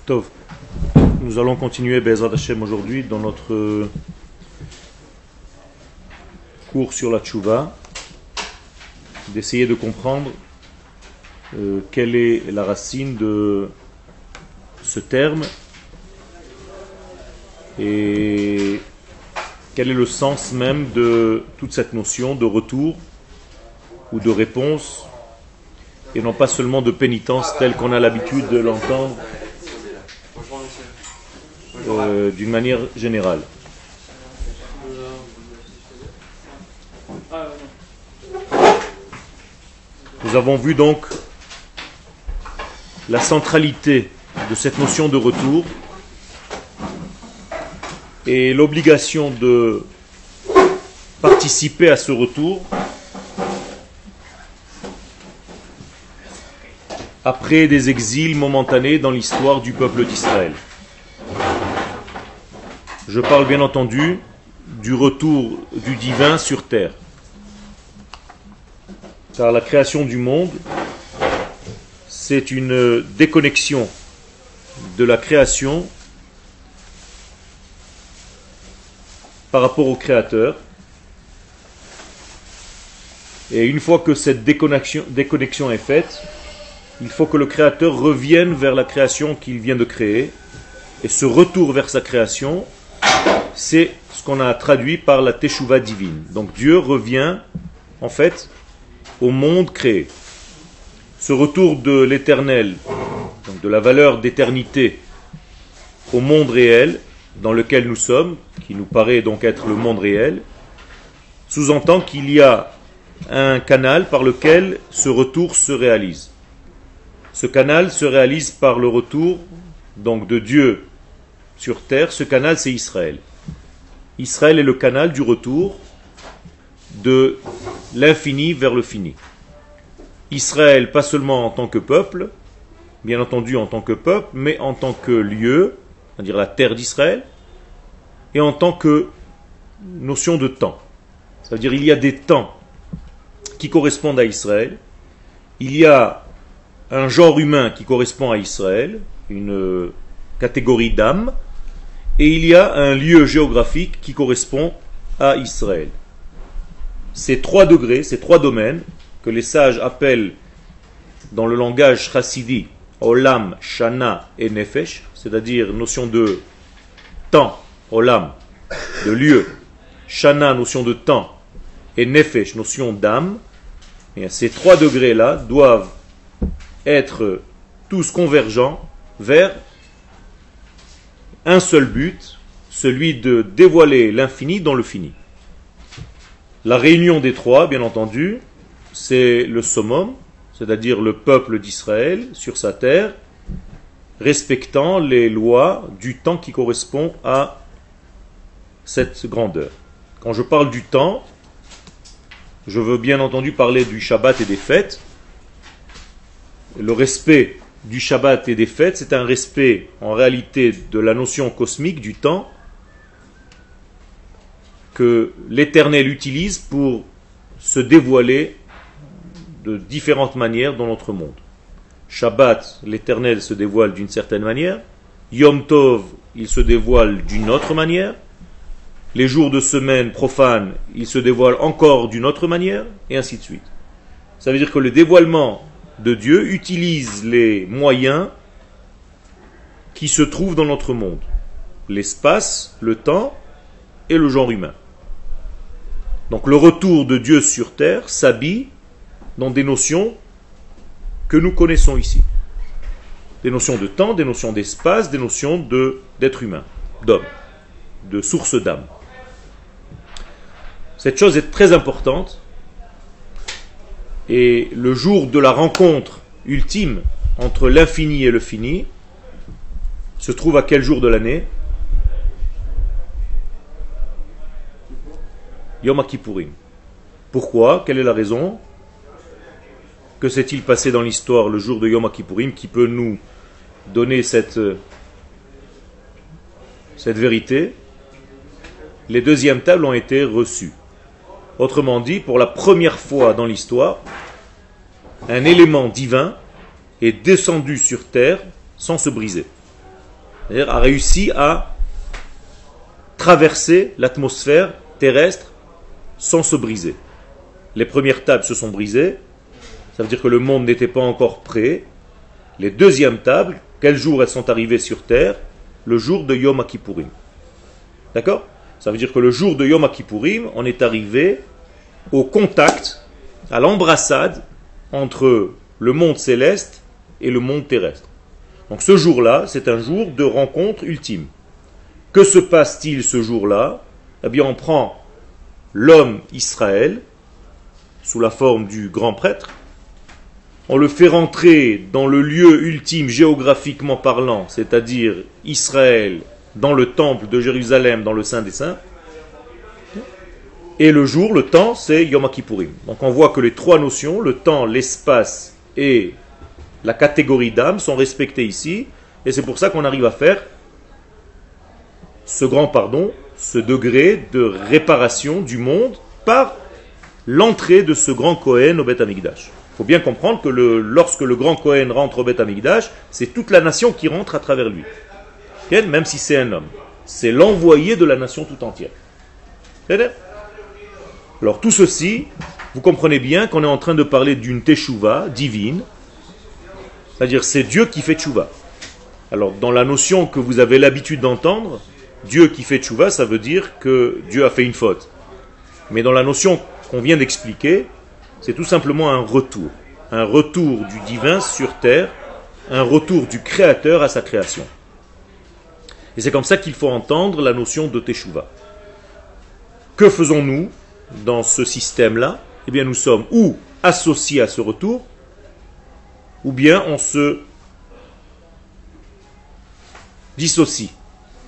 Tov. Nous allons continuer Be'ezrat Hashem aujourd'hui dans notre cours sur la Tchouva, d'essayer de comprendre quelle est la racine de ce terme et quel est le sens même de toute cette notion de retour ou de réponse et non pas seulement de pénitence telle qu'on a l'habitude de l'entendre d'une manière générale. Nous avons vu donc la centralité de cette notion de retour et l'obligation de participer à ce retour après des exils momentanés dans l'histoire du peuple d'Israël. Je parle bien entendu du retour du divin sur terre. Car la création du monde, c'est une déconnexion de la création par rapport au Créateur. Et une fois que cette déconnexion est faite, il faut que le Créateur revienne vers la création qu'il vient de créer. Et ce retour vers sa création, c'est ce qu'on a traduit par la Teshuvah divine. Donc Dieu revient, en fait, au monde créé. Ce retour de l'éternel, donc de la valeur d'éternité au monde réel dans lequel nous sommes, qui nous paraît donc être le monde réel, sous-entend qu'il y a un canal par lequel ce retour se réalise. Ce canal se réalise par le retour donc de Dieu sur terre. Ce canal, c'est Israël. Israël est le canal du retour de l'infini vers le fini. Israël, pas seulement en tant que peuple, bien entendu en tant que peuple, mais en tant que lieu, c'est-à-dire la terre d'Israël, et en tant que notion de temps. C'est-à-dire il y a des temps qui correspondent à Israël, il y a un genre humain qui correspond à Israël, une catégorie d'âme, et il y a un lieu géographique qui correspond à Israël. Ces trois degrés, ces trois domaines, que les sages appellent dans le langage chassidi, Olam, Shana et Nefesh, c'est-à-dire notion de temps, Olam, de lieu, Shana, notion de temps, et Nefesh, notion d'âme, et ces trois degrés-là doivent être tous convergents vers un seul but, celui de dévoiler l'infini dans le fini. La réunion des trois, bien entendu, c'est le summum, c'est-à-dire le peuple d'Israël sur sa terre, respectant les lois du temps qui correspond à cette grandeur. Quand je parle du temps, je veux bien entendu parler du Shabbat et des fêtes. Le respect du Shabbat et des fêtes, c'est un respect en réalité de la notion cosmique du temps que l'Éternel utilise pour se dévoiler de différentes manières dans notre monde. Shabbat, l'Éternel se dévoile d'une certaine manière. Yom Tov, il se dévoile d'une autre manière. Les jours de semaine profanes, il se dévoile encore d'une autre manière, et ainsi de suite. Ça veut dire que le dévoilement de Dieu utilise les moyens qui se trouvent dans notre monde. L'espace, le temps et le genre humain. Donc le retour de Dieu sur terre s'habille dans des notions que nous connaissons ici. Des notions de temps, des notions d'espace, des notions d'être humain, d'homme, de source d'âme. Cette chose est très importante. Et le jour de la rencontre ultime entre l'infini et le fini se trouve à quel jour de l'année? Yom Kippourim. Pourquoi? Quelle est la raison? Que s'est-il passé dans l'histoire le jour de Yom Kippourim qui peut nous donner cette vérité? Les deuxièmes tables ont été reçues. Autrement dit, pour la première fois dans l'histoire, un élément divin est descendu sur terre sans se briser. c'est-à-dire a réussi à traverser l'atmosphère terrestre sans se briser. Les premières tables se sont brisées, ça veut dire que le monde n'était pas encore prêt. Les deuxièmes tables, quel jour elles sont arrivées sur terre? Le jour de Yom Kippourim. D'accord? Ça veut dire que le jour de Yom Kippourim, on est arrivé au contact, à l'embrassade entre le monde céleste et le monde terrestre. Donc ce jour-là, c'est un jour de rencontre ultime. Que se passe-t-il ce jour-là? Eh bien, on prend l'homme Israël, sous la forme du grand prêtre, on le fait rentrer dans le lieu ultime géographiquement parlant, c'est-à-dire Israël, dans le temple de Jérusalem, dans le Saint des Saints. Et le jour, le temps, c'est Yom Kippourim. Donc on voit que les trois notions, le temps, l'espace et la catégorie d'âme, sont respectées ici. Et c'est pour ça qu'on arrive à faire ce grand pardon, ce degré de réparation du monde par l'entrée de ce grand Kohen au Beth Amikdash. Il faut bien comprendre que lorsque le grand Kohen rentre au Beth Amikdash, c'est toute la nation qui rentre à travers lui. Même si c'est un homme. C'est l'envoyé de la nation tout entière. Alors tout ceci, vous comprenez bien qu'on est en train de parler d'une teshuva divine, c'est-à-dire c'est Dieu qui fait teshuva. Alors dans la notion que vous avez l'habitude d'entendre, Dieu qui fait teshuva, ça veut dire que Dieu a fait une faute. Mais dans la notion qu'on vient d'expliquer, c'est tout simplement un retour du divin sur terre, un retour du créateur à sa création. Et c'est comme ça qu'il faut entendre la notion de teshuva. Que faisons-nous dans ce système-là? Eh bien, nous sommes ou associés à ce retour, ou bien on se dissocie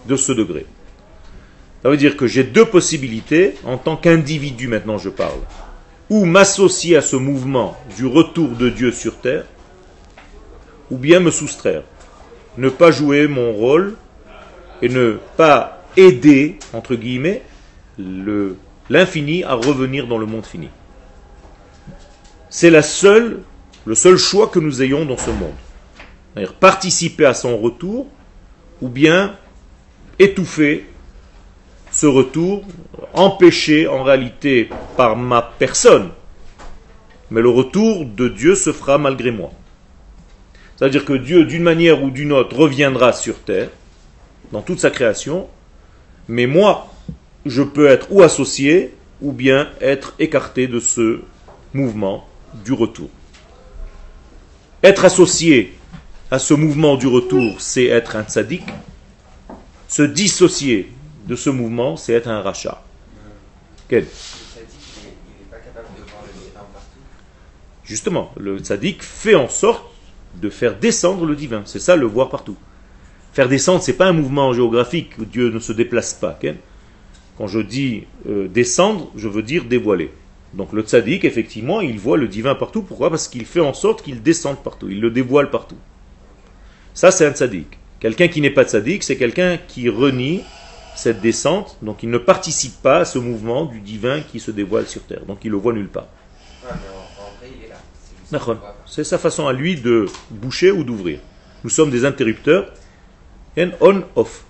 de ce degré. Ça veut dire que j'ai deux possibilités, en tant qu'individu maintenant je parle, ou m'associer à ce mouvement du retour de Dieu sur terre, ou bien me soustraire, ne pas jouer mon rôle et ne pas aider, entre guillemets, l'infini à revenir dans le monde fini. C'est le seul choix que nous ayons dans ce monde. C'est-à-dire participer à son retour, ou bien étouffer ce retour, empêcher en réalité par ma personne, mais le retour de Dieu se fera malgré moi. C'est-à-dire que Dieu, d'une manière ou d'une autre, reviendra sur terre, dans toute sa création, mais moi, je peux être ou associé, ou bien être écarté de ce mouvement du retour. Être associé à ce mouvement du retour, c'est être un tzaddik. Se dissocier de ce mouvement, c'est être un rachat. Quel? Justement, le tzaddik fait en sorte de faire descendre le divin. C'est ça, le voir partout. Faire descendre, c'est pas un mouvement géographique où Dieu ne se déplace pas. Quand je dis descendre, je veux dire dévoiler. Donc le tzaddik, effectivement, il voit le divin partout. Pourquoi? Parce qu'il fait en sorte qu'il descende partout. Il le dévoile partout. Ça, c'est un tzaddik. Quelqu'un qui n'est pas tzaddik, c'est quelqu'un qui renie cette descente. Donc il ne participe pas à ce mouvement du divin qui se dévoile sur terre. Donc il le voit nulle part. Ah, mais en vrai, il est là. C'est sa façon à lui de boucher ou d'ouvrir. Nous sommes des interrupteurs. On-off.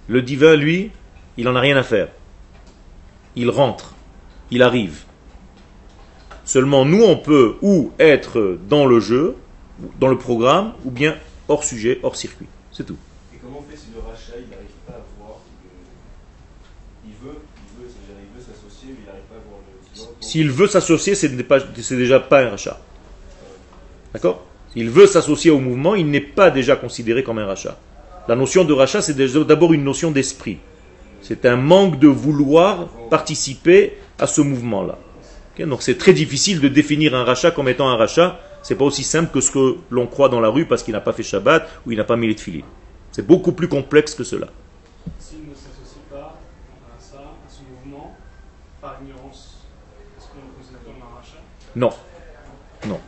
Le divin, lui, il n'en a rien à faire. Il rentre. Il arrive. Seulement, nous, on peut ou être dans le jeu, dans le programme, ou bien hors sujet, hors circuit. C'est tout. Et comment on fait si le rachat, il n'arrive pas à voir il veut s'associer, mais il n'arrive pas à voir le... S'il veut s'associer, c'est déjà pas un rachat. D'accord? S'il veut s'associer au mouvement, il n'est pas déjà considéré comme un rachat. La notion de rachat, c'est d'abord une notion d'esprit. C'est un manque de vouloir participer à ce mouvement-là. Okay? Donc c'est très difficile de définir un rachat comme étant un rachat. C'est pas aussi simple que ce que l'on croit dans la rue parce qu'il n'a pas fait Shabbat ou il n'a pas mis les tefilines. C'est beaucoup plus complexe que cela. S'il ne s'associe pas à ça, à ce mouvement, par ignorance, est-ce qu'on le considère comme un rachat? Non. Non.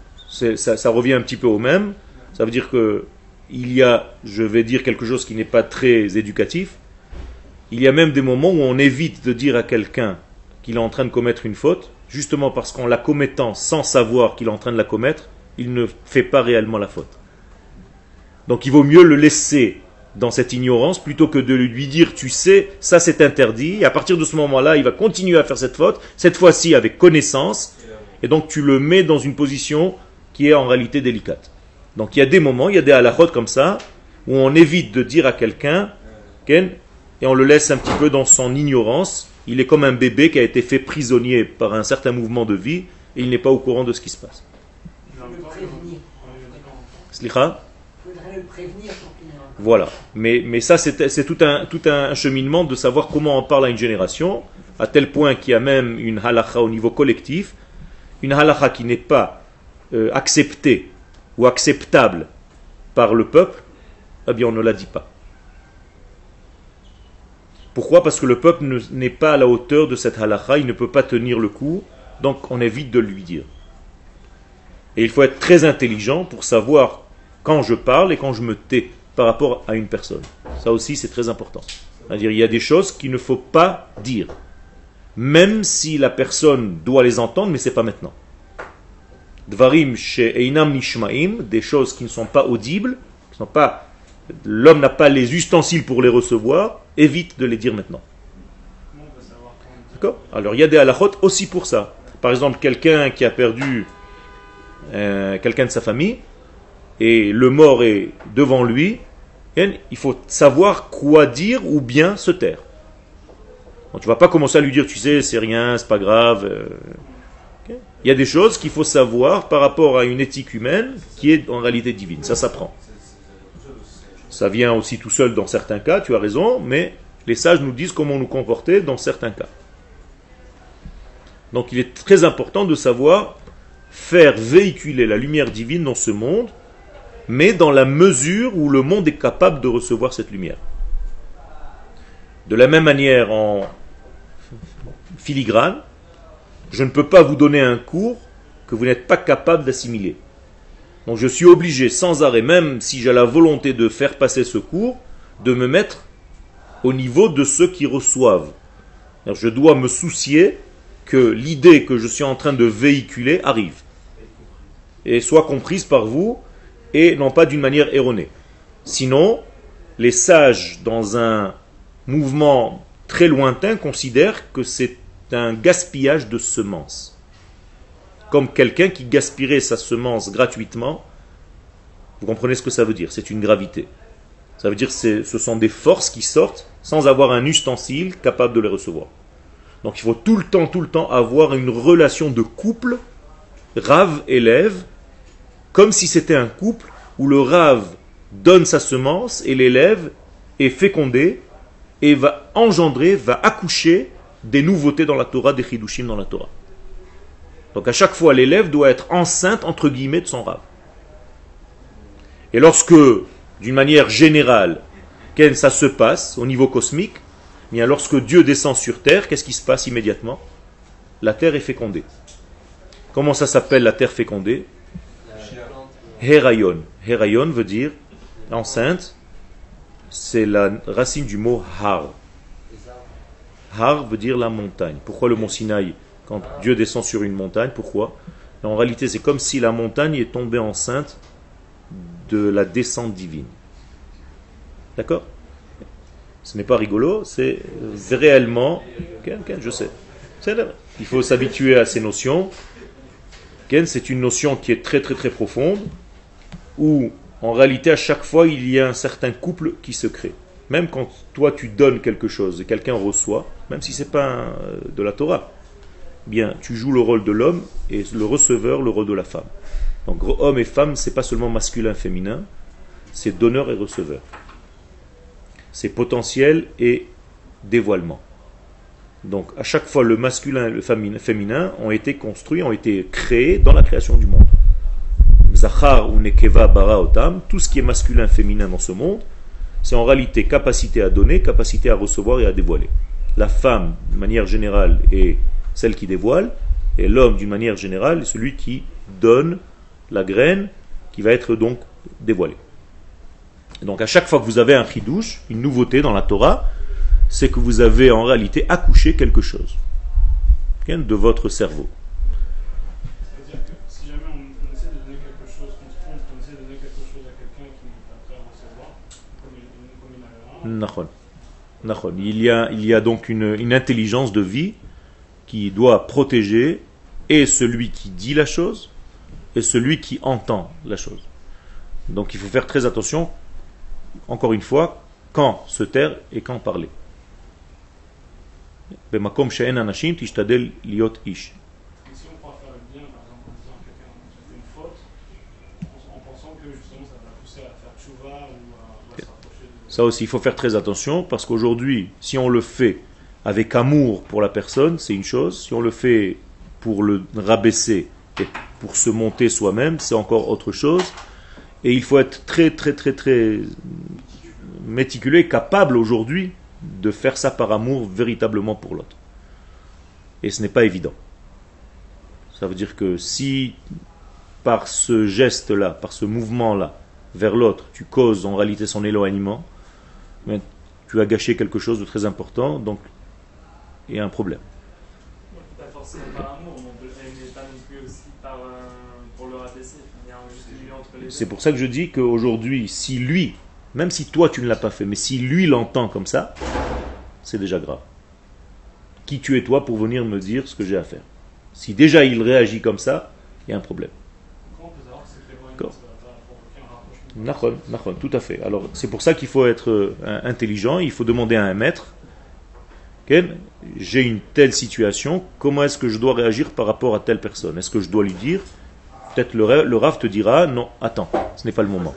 Ça revient un petit peu au même. Ça veut dire que il y a, je vais dire quelque chose qui n'est pas très éducatif, il y a même des moments où on évite de dire à quelqu'un qu'il est en train de commettre une faute, justement parce qu'en la commettant sans savoir qu'il est en train de la commettre, il ne fait pas réellement la faute. Donc il vaut mieux le laisser dans cette ignorance plutôt que de lui dire tu sais, ça c'est interdit, et à partir de ce moment-là, il va continuer à faire cette faute, cette fois-ci avec connaissance, et donc tu le mets dans une position qui est en réalité délicate. Donc il y a des moments, il y a des halakhot comme ça, où on évite de dire à quelqu'un, et on le laisse un petit peu dans son ignorance, il est comme un bébé qui a été fait prisonnier par un certain mouvement de vie, et il n'est pas au courant de ce qui se passe. Slicha? Faudrait le prévenir pour qu'il ne- Voilà. Mais ça, c'est tout un cheminement de savoir comment on parle à une génération, à tel point qu'il y a même une halakha au niveau collectif, une halakha qui n'est pas acceptée ou acceptable par le peuple, eh bien on ne la dit pas. Pourquoi? Parce que le peuple n'est pas à la hauteur de cette halakha, il ne peut pas tenir le coup, donc on évite de lui dire. Et il faut être très intelligent pour savoir quand je parle et quand je me tais par rapport à une personne. Ça aussi c'est très important. C'est-à-dire il y a des choses qu'il ne faut pas dire. Même si la personne doit les entendre, mais ce n'est pas maintenant. Dvarim she'einam nishma'im, des choses qui ne sont pas audibles, qui sont pas, l'homme n'a pas les ustensiles pour les recevoir, évite de les dire maintenant. Comment on peut savoir quand on dit D'accord? Alors il y a des halakhot aussi pour ça. Par exemple, quelqu'un qui a perdu quelqu'un de sa famille, et le mort est devant lui, il faut savoir quoi dire ou bien se taire. Donc, tu ne vas pas commencer à lui dire, tu sais, c'est rien, c'est pas grave. Okay. Il y a des choses qu'il faut savoir par rapport à une éthique humaine qui est en réalité divine. Ça s'apprend. Ça vient aussi tout seul dans certains cas, tu as raison, mais les sages nous disent comment nous comporter dans certains cas. Donc il est très important de savoir faire véhiculer la lumière divine dans ce monde, mais dans la mesure où le monde est capable de recevoir cette lumière. De la même manière, en filigrane, je ne peux pas vous donner un cours que vous n'êtes pas capable d'assimiler. Donc je suis obligé sans arrêt, même si j'ai la volonté de faire passer ce cours, de me mettre au niveau de ceux qui reçoivent. Alors, je dois me soucier que l'idée que je suis en train de véhiculer arrive et soit comprise par vous, et non pas d'une manière erronée. Sinon, les sages, dans un mouvement très lointain, considèrent que c'est un gaspillage de semences. Comme quelqu'un qui gaspillerait sa semence gratuitement. Vous comprenez ce que ça veut dire? C'est une gravité. Ça veut dire que ce sont des forces qui sortent sans avoir un ustensile capable de les recevoir. Donc il faut tout le temps avoir une relation de couple, rave-élève, comme si c'était un couple où le rave donne sa semence et l'élève est fécondé et va engendrer, va accoucher des nouveautés dans la Torah, des chidushim dans la Torah. Donc à chaque fois, l'élève doit être enceinte, entre guillemets, de son rave. Et lorsque, d'une manière générale, ça se passe au niveau cosmique, eh bien lorsque Dieu descend sur terre, qu'est-ce qui se passe immédiatement? La terre est fécondée. Comment ça s'appelle la terre fécondée? Herayon. Herayon veut dire enceinte. C'est la racine du mot har. Har veut dire la montagne. Pourquoi le mont Sinaï? Quand Dieu descend sur une montagne, pourquoi? En réalité, c'est comme si la montagne est tombée enceinte de la descente divine. D'accord? Ce n'est pas rigolo, c'est réellement... je sais. Il faut s'habituer à ces notions. C'est une notion qui est très très très profonde, où en réalité à chaque fois il y a un certain couple qui se crée. Même quand toi tu donnes quelque chose et quelqu'un reçoit, même si ce n'est pas de la Torah, bien tu joues le rôle de l'homme et le receveur le rôle de la femme. Donc homme et femme, c'est pas seulement masculin féminin, c'est donneur et receveur. C'est potentiel et dévoilement. Donc à chaque fois le masculin et le féminin ont été construits, ont été créés dans la création du monde. Zachar ou Nekeva bara otam, tout ce qui est masculin féminin dans ce monde, c'est en réalité capacité à donner, capacité à recevoir et à dévoiler. La femme, de manière générale, est celle qui dévoile, et l'homme, d'une manière générale, est celui qui donne la graine qui va être donc dévoilée. Donc à chaque fois que vous avez un chidouche, une nouveauté dans la Torah, c'est que vous avez en réalité accouché quelque chose de votre cerveau. C'est-à-dire que si jamais on essaie de donner quelque chose, qu'on se trompe, on essaie de donner quelque chose à quelqu'un qui n'est pas prêt à recevoir, comme il Nachon. Nachon. Il y a donc une intelligence de vie qui doit protéger et celui qui dit la chose et celui qui entend la chose. Donc il faut faire très attention, encore une fois, quand se taire et quand parler. Bemakom she'en anashim tishtadel liot ish. Et si on croit faire le bien, par exemple, en disant que quelqu'un a fait une faute, en pensant que justement ça va pousser à faire tchouva ou à se rapprocher de... Ça aussi, il faut faire très attention parce qu'aujourd'hui, si on le fait avec amour pour la personne, c'est une chose. Si on le fait pour le rabaisser et pour se monter soi-même, c'est encore autre chose. Et il faut être très, très, très, très méticuleux et capable aujourd'hui de faire ça par amour véritablement pour l'autre. Et ce n'est pas évident. Ça veut dire que si par ce geste-là, par ce mouvement-là, vers l'autre, tu causes en réalité son éloignement, mais tu as gâché quelque chose de très important, donc il y a un problème. Pas forcément par amour, mais pas non plus aussi pour le rabaisser. Il y a un juste milieu entre les deux. C'est pour ça que je dis qu'aujourd'hui, si lui, même si toi tu ne l'as pas fait, mais si lui l'entend comme ça, c'est déjà grave. Qui tu es toi pour venir me dire ce que j'ai à faire? Si déjà il réagit comme ça, il y a un problème. Comment on peut savoir que c'est l'éloignement, ça va pas provoquer un rapprochement? Nachon, tout à fait. Alors c'est pour ça qu'il faut être intelligent, il faut demander à un maître, Ken, j'ai une telle situation, comment est-ce que je dois réagir par rapport à telle personne? Est-ce que je dois lui dire? Peut-être le Rav te dira, non, attends, ce n'est pas le moment.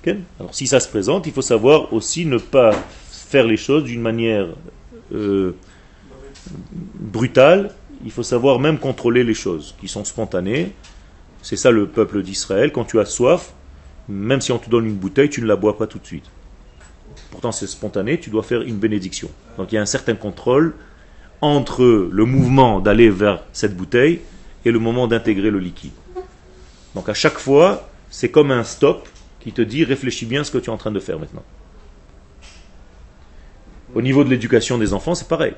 Ken? Alors si ça se présente, il faut savoir aussi ne pas faire les choses d'une manière brutale, il faut savoir même contrôler les choses qui sont spontanées. C'est ça le peuple d'Israël, quand tu as soif, même si on te donne une bouteille, tu ne la bois pas tout de suite. Pourtant c'est spontané, tu dois faire une bénédiction. Donc il y a un certain contrôle entre le mouvement d'aller vers cette bouteille et le moment d'intégrer le liquide. Donc à chaque fois, c'est comme un stop qui te dit réfléchis bien à ce que tu es en train de faire maintenant. Au niveau de l'éducation des enfants, c'est pareil.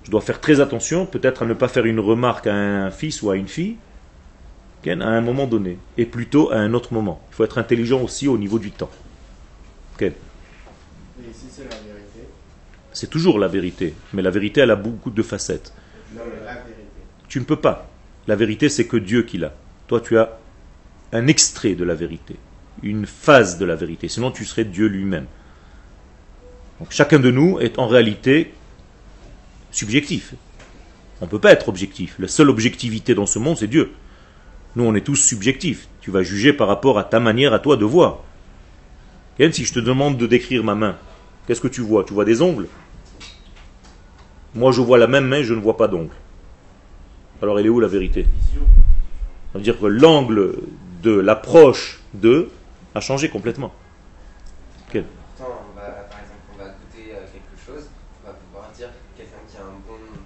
Je dois faire très attention, peut-être à ne pas faire une remarque à un fils ou à une fille, à un moment donné, et plutôt à un autre moment. Il faut être intelligent aussi au niveau du temps. Et si c'est la vérité? C'est toujours la vérité, mais la vérité, elle a beaucoup de facettes. Non, mais la vérité. Tu ne peux pas. La vérité, c'est que Dieu qui l'a. Toi, tu as un extrait de la vérité, une phase de la vérité, sinon tu serais Dieu lui-même. Donc, chacun de nous est en réalité subjectif. On ne peut pas être objectif. La seule objectivité dans ce monde, c'est Dieu. Nous, on est tous subjectifs. Tu vas juger par rapport à ta manière, à toi de voir. Et si je te demande de décrire ma main, qu'est-ce que tu vois? Tu vois des ongles? Moi, je vois la même main, je ne vois pas d'ongles. Alors, elle est où la vérité? Ça veut dire que l'angle de l'approche de a changé complètement. Quel? Pourtant, par exemple, on va goûter quelque chose, on va pouvoir dire quelqu'un qui a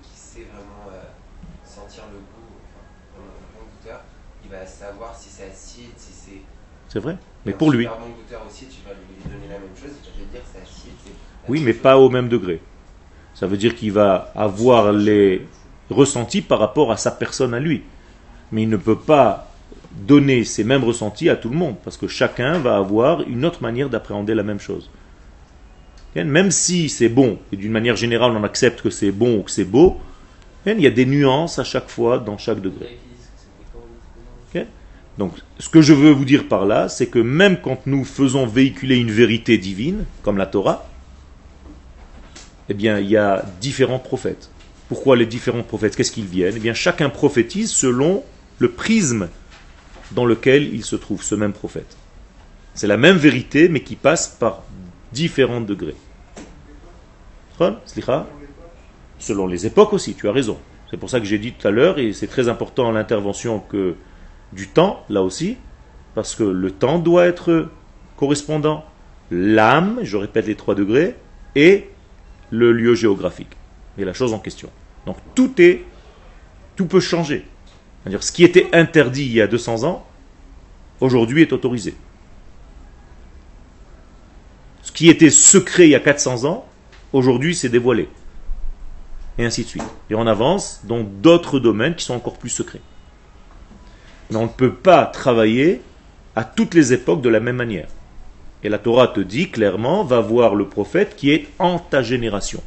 qui sait vraiment sentir le goût, enfin, un bon goûteur, il va savoir si c'est acide, si c'est... C'est vrai, mais pour lui. Un bon goûteur aussi, tu vas lui donner la même chose, il va te dire que c'est acide. Oui, mais pas au même degré. Ça veut dire qu'il va avoir les ressentis par rapport à sa personne à lui. Mais il ne peut pas donner ces mêmes ressentis à tout le monde, parce que chacun va avoir une autre manière d'appréhender la même chose. Même si c'est bon, et d'une manière générale on accepte que c'est bon ou que c'est beau, il y a des nuances à chaque fois dans chaque degré. Donc ce que je veux vous dire par là, c'est que même quand nous faisons véhiculer une vérité divine, comme la Torah, eh bien il y a différents prophètes. Pourquoi les différents prophètes? Qu'est-ce qu'ils viennent? Eh bien chacun prophétise selon le prisme dans lequel il se trouve, ce même prophète. C'est la même vérité, mais qui passe par différents degrés. Selon les époques aussi, tu as raison. C'est pour ça que j'ai dit tout à l'heure, et c'est très important l'intervention du temps, là aussi, parce que le temps doit être correspondant. L'âme, je répète les 3 degrés, et le lieu géographique, et la chose en question. Donc tout peut changer. C'est-à-dire, ce qui était interdit il y a 200 ans, aujourd'hui est autorisé. Ce qui était secret il y a 400 ans, aujourd'hui c'est dévoilé. Et ainsi de suite. Et on avance dans d'autres domaines qui sont encore plus secrets. Mais on ne peut pas travailler à toutes les époques de la même manière. Et la Torah te dit clairement, va voir le prophète qui est en ta génération.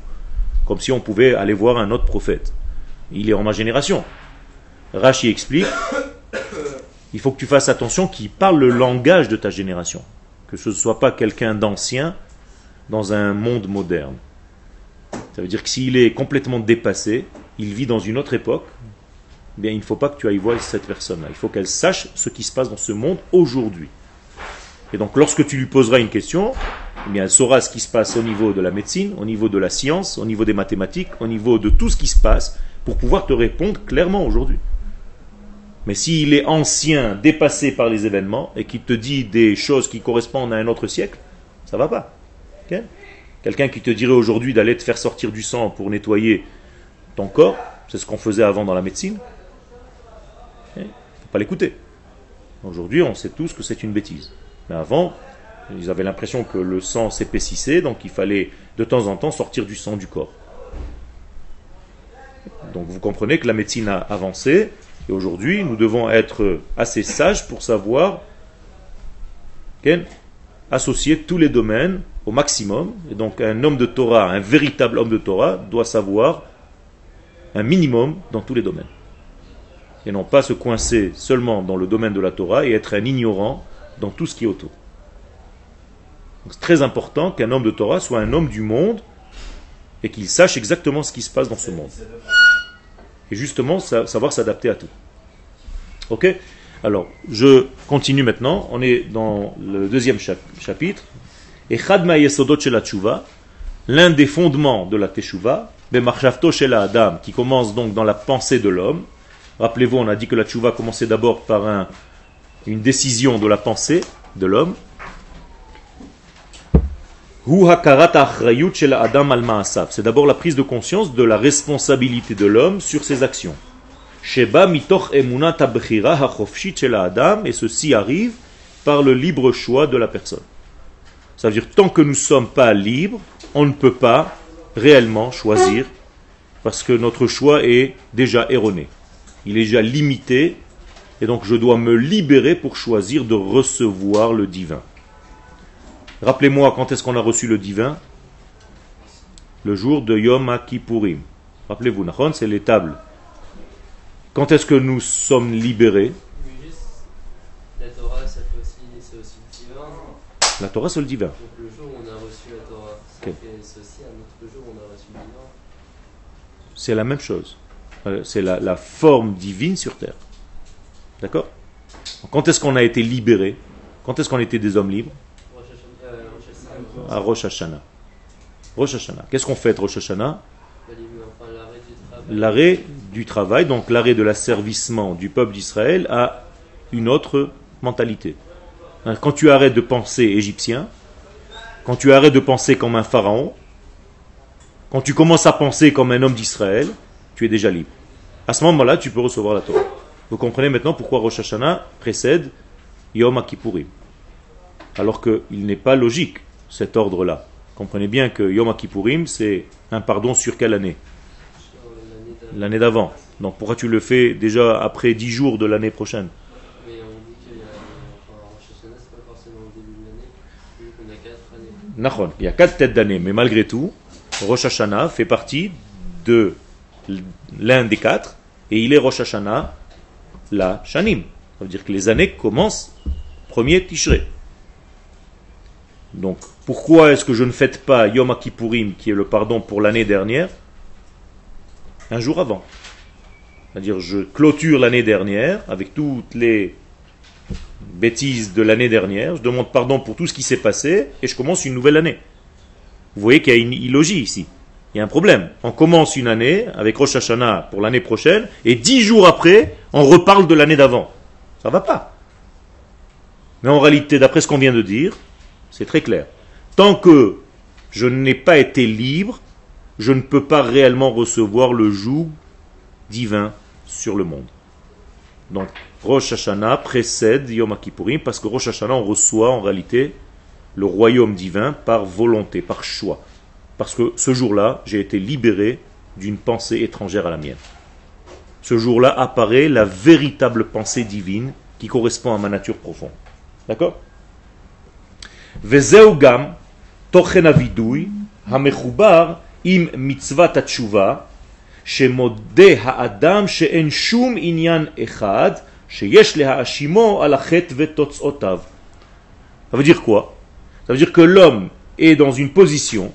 Comme si on pouvait aller voir un autre prophète. Il est en ma génération. Rashi explique, il faut que tu fasses attention qu'il parle le langage de ta génération. Que ce ne soit pas quelqu'un d'ancien dans un monde moderne. Ça veut dire que s'il est complètement dépassé, il vit dans une autre époque, eh bien il ne faut pas que tu ailles voir cette personne-là. Il faut qu'elle sache ce qui se passe dans ce monde aujourd'hui. Et donc lorsque tu lui poseras une question, eh bien elle saura ce qui se passe au niveau de la médecine, au niveau de la science, au niveau des mathématiques, au niveau de tout ce qui se passe, pour pouvoir te répondre clairement aujourd'hui. Mais s'il est ancien, dépassé par les événements, et qu'il te dit des choses qui correspondent à un autre siècle, ça ne va pas. Okay? Quelqu'un qui te dirait aujourd'hui d'aller te faire sortir du sang pour nettoyer ton corps, c'est ce qu'on faisait avant dans la médecine, il ne faut pas l'écouter. Aujourd'hui, on sait tous que c'est une bêtise. Mais avant, ils avaient l'impression que le sang s'épaississait, donc il fallait de temps en temps sortir du sang du corps. Donc vous comprenez que la médecine a avancé, et aujourd'hui, nous devons être assez sages pour savoir associer tous les domaines au maximum. Et donc un homme de Torah, un véritable homme de Torah, doit savoir un minimum dans tous les domaines. Et non pas se coincer seulement dans le domaine de la Torah et être un ignorant dans tout ce qui est autour. Donc c'est très important qu'un homme de Torah soit un homme du monde et qu'il sache exactement ce qui se passe dans ce monde. Et justement, savoir s'adapter à tout. Ok? Alors, je continue maintenant. On est dans le deuxième chapitre. Echad ma'yesodot shel ha-tshuva, l'un des fondements de la teshuva, b'machshavto shel ha-adam, qui commence donc dans la pensée de l'homme. Rappelez-vous, on a dit que la teshuva commençait d'abord par une décision de la pensée de l'homme. C'est d'abord la prise de conscience de la responsabilité de l'homme sur ses actions. Et ceci arrive par le libre choix de la personne. Ça veut dire tant que nous ne sommes pas libres, on ne peut pas réellement choisir parce que notre choix est déjà erroné. Il est déjà limité et donc je dois me libérer pour choisir de recevoir le divin. Rappelez-moi quand est-ce qu'on a reçu le divin? Le jour de Yom Kippourim. Rappelez-vous, c'est les tables. Quand est-ce que nous sommes libérés? Mais juste, la Torah, c'est aussi le divin, non? La Torah, c'est le divin. Donc le jour où on a reçu la Torah, c'est aussi un autre jour où on a reçu le divin. C'est la même chose. C'est la forme divine sur terre. D'accord? Quand est-ce qu'on a été libérés? Quand est-ce qu'on était des hommes libres? À Rosh Hashanah. Rosh Hashanah. Qu'est-ce qu'on fait de Rosh Hashanah? L'arrêt du travail, donc l'arrêt de l'asservissement du peuple d'Israël à une autre mentalité. Quand tu arrêtes de penser égyptien, quand tu arrêtes de penser comme un pharaon, quand tu commences à penser comme un homme d'Israël, tu es déjà libre. À ce moment-là, tu peux recevoir la Torah. Vous comprenez maintenant pourquoi Rosh Hashanah précède Yom Kippourim. Alors qu'il n'est pas logique cet ordre-là. Comprenez bien que Yom Kippourim, c'est un pardon sur quelle année? L'année d'avant. Donc pourquoi tu le fais déjà après 10 jours de l'année prochaine? Mais on dit que Rosh Hashanah, c'est pas forcément au début de l'année, vu qu'on a 4 années. Il y a 4 têtes d'année, mais malgré tout, Rosh Hashanah fait partie de l'un des 4, et il est Rosh Hashanah la Shanim. Ça veut dire que les années commencent 1er Tishrei. Donc, pourquoi est-ce que je ne fête pas Yom Kippourim, qui est le pardon pour l'année dernière, un jour avant? C'est-à-dire, je clôture l'année dernière avec toutes les bêtises de l'année dernière, je demande pardon pour tout ce qui s'est passé, et je commence une nouvelle année. Vous voyez qu'il y a une illogie ici. Il y a un problème. On commence une année avec Rosh Hashanah pour l'année prochaine, et 10 jours après, on reparle de l'année d'avant. Ça ne va pas. Mais en réalité, d'après ce qu'on vient de dire, c'est très clair. Tant que je n'ai pas été libre, je ne peux pas réellement recevoir le joug divin sur le monde. Donc, Rosh Hashanah précède Yom Kippourim, parce que Rosh Hashanah, on reçoit en réalité le royaume divin par volonté, par choix. Parce que ce jour-là, j'ai été libéré d'une pensée étrangère à la mienne. Ce jour-là apparaît la véritable pensée divine qui correspond à ma nature profonde. D'accord? וזהו גם תוכן הווידוי המחובר עם מצוות התשובה, שמודה האדם שאין שום עניין אחד שיש להאשימו על החטא ותוצאותיו. Ça veut dire quoi? Ça veut dire que l'homme est dans une position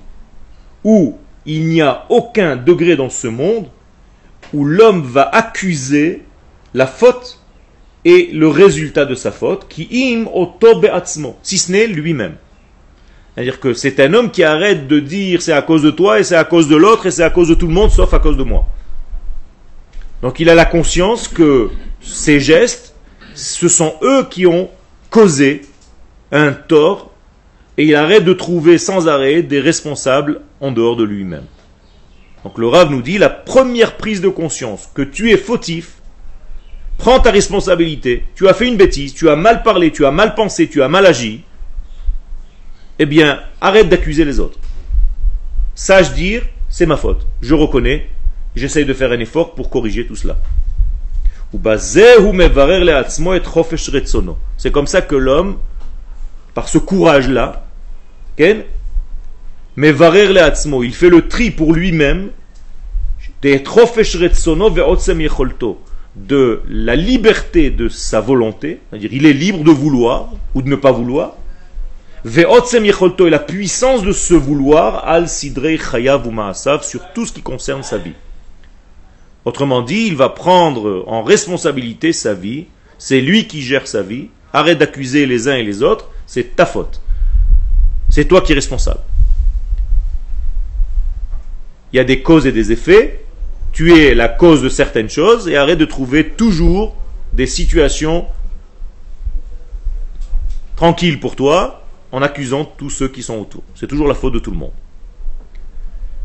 où il n'y a aucun degré dans ce monde où l'homme va accuser la faute et le résultat de sa faute, qui im oto be'atzmo, si ce n'est lui-même. C'est-à-dire que c'est un homme qui arrête de dire c'est à cause de toi, et c'est à cause de l'autre, et c'est à cause de tout le monde, sauf à cause de moi. Donc il a la conscience que ces gestes, ce sont eux qui ont causé un tort, et il arrête de trouver sans arrêt des responsables en dehors de lui-même. Donc le Rav nous dit, la première prise de conscience que tu es fautif, prends ta responsabilité, tu as fait une bêtise, tu as mal parlé, tu as mal pensé, tu as mal agi, eh bien, arrête d'accuser les autres. Sache dire, c'est ma faute, je reconnais, j'essaye de faire un effort pour corriger tout cela. C'est comme ça que l'homme, par ce courage-là, il fait le tri pour lui-même de la liberté de sa volonté, c'est-à-dire il est libre de vouloir ou de ne pas vouloir, et la puissance de ce vouloir al sidrei chayav ou ma'asav, sur tout ce qui concerne sa vie. Autrement dit, il va prendre en responsabilité sa vie, c'est lui qui gère sa vie, arrête d'accuser les uns et les autres, c'est ta faute. C'est toi qui es responsable. Il y a des causes et des effets, tu es la cause de certaines choses et arrête de trouver toujours des situations tranquilles pour toi en accusant tous ceux qui sont autour. C'est toujours la faute de tout le monde.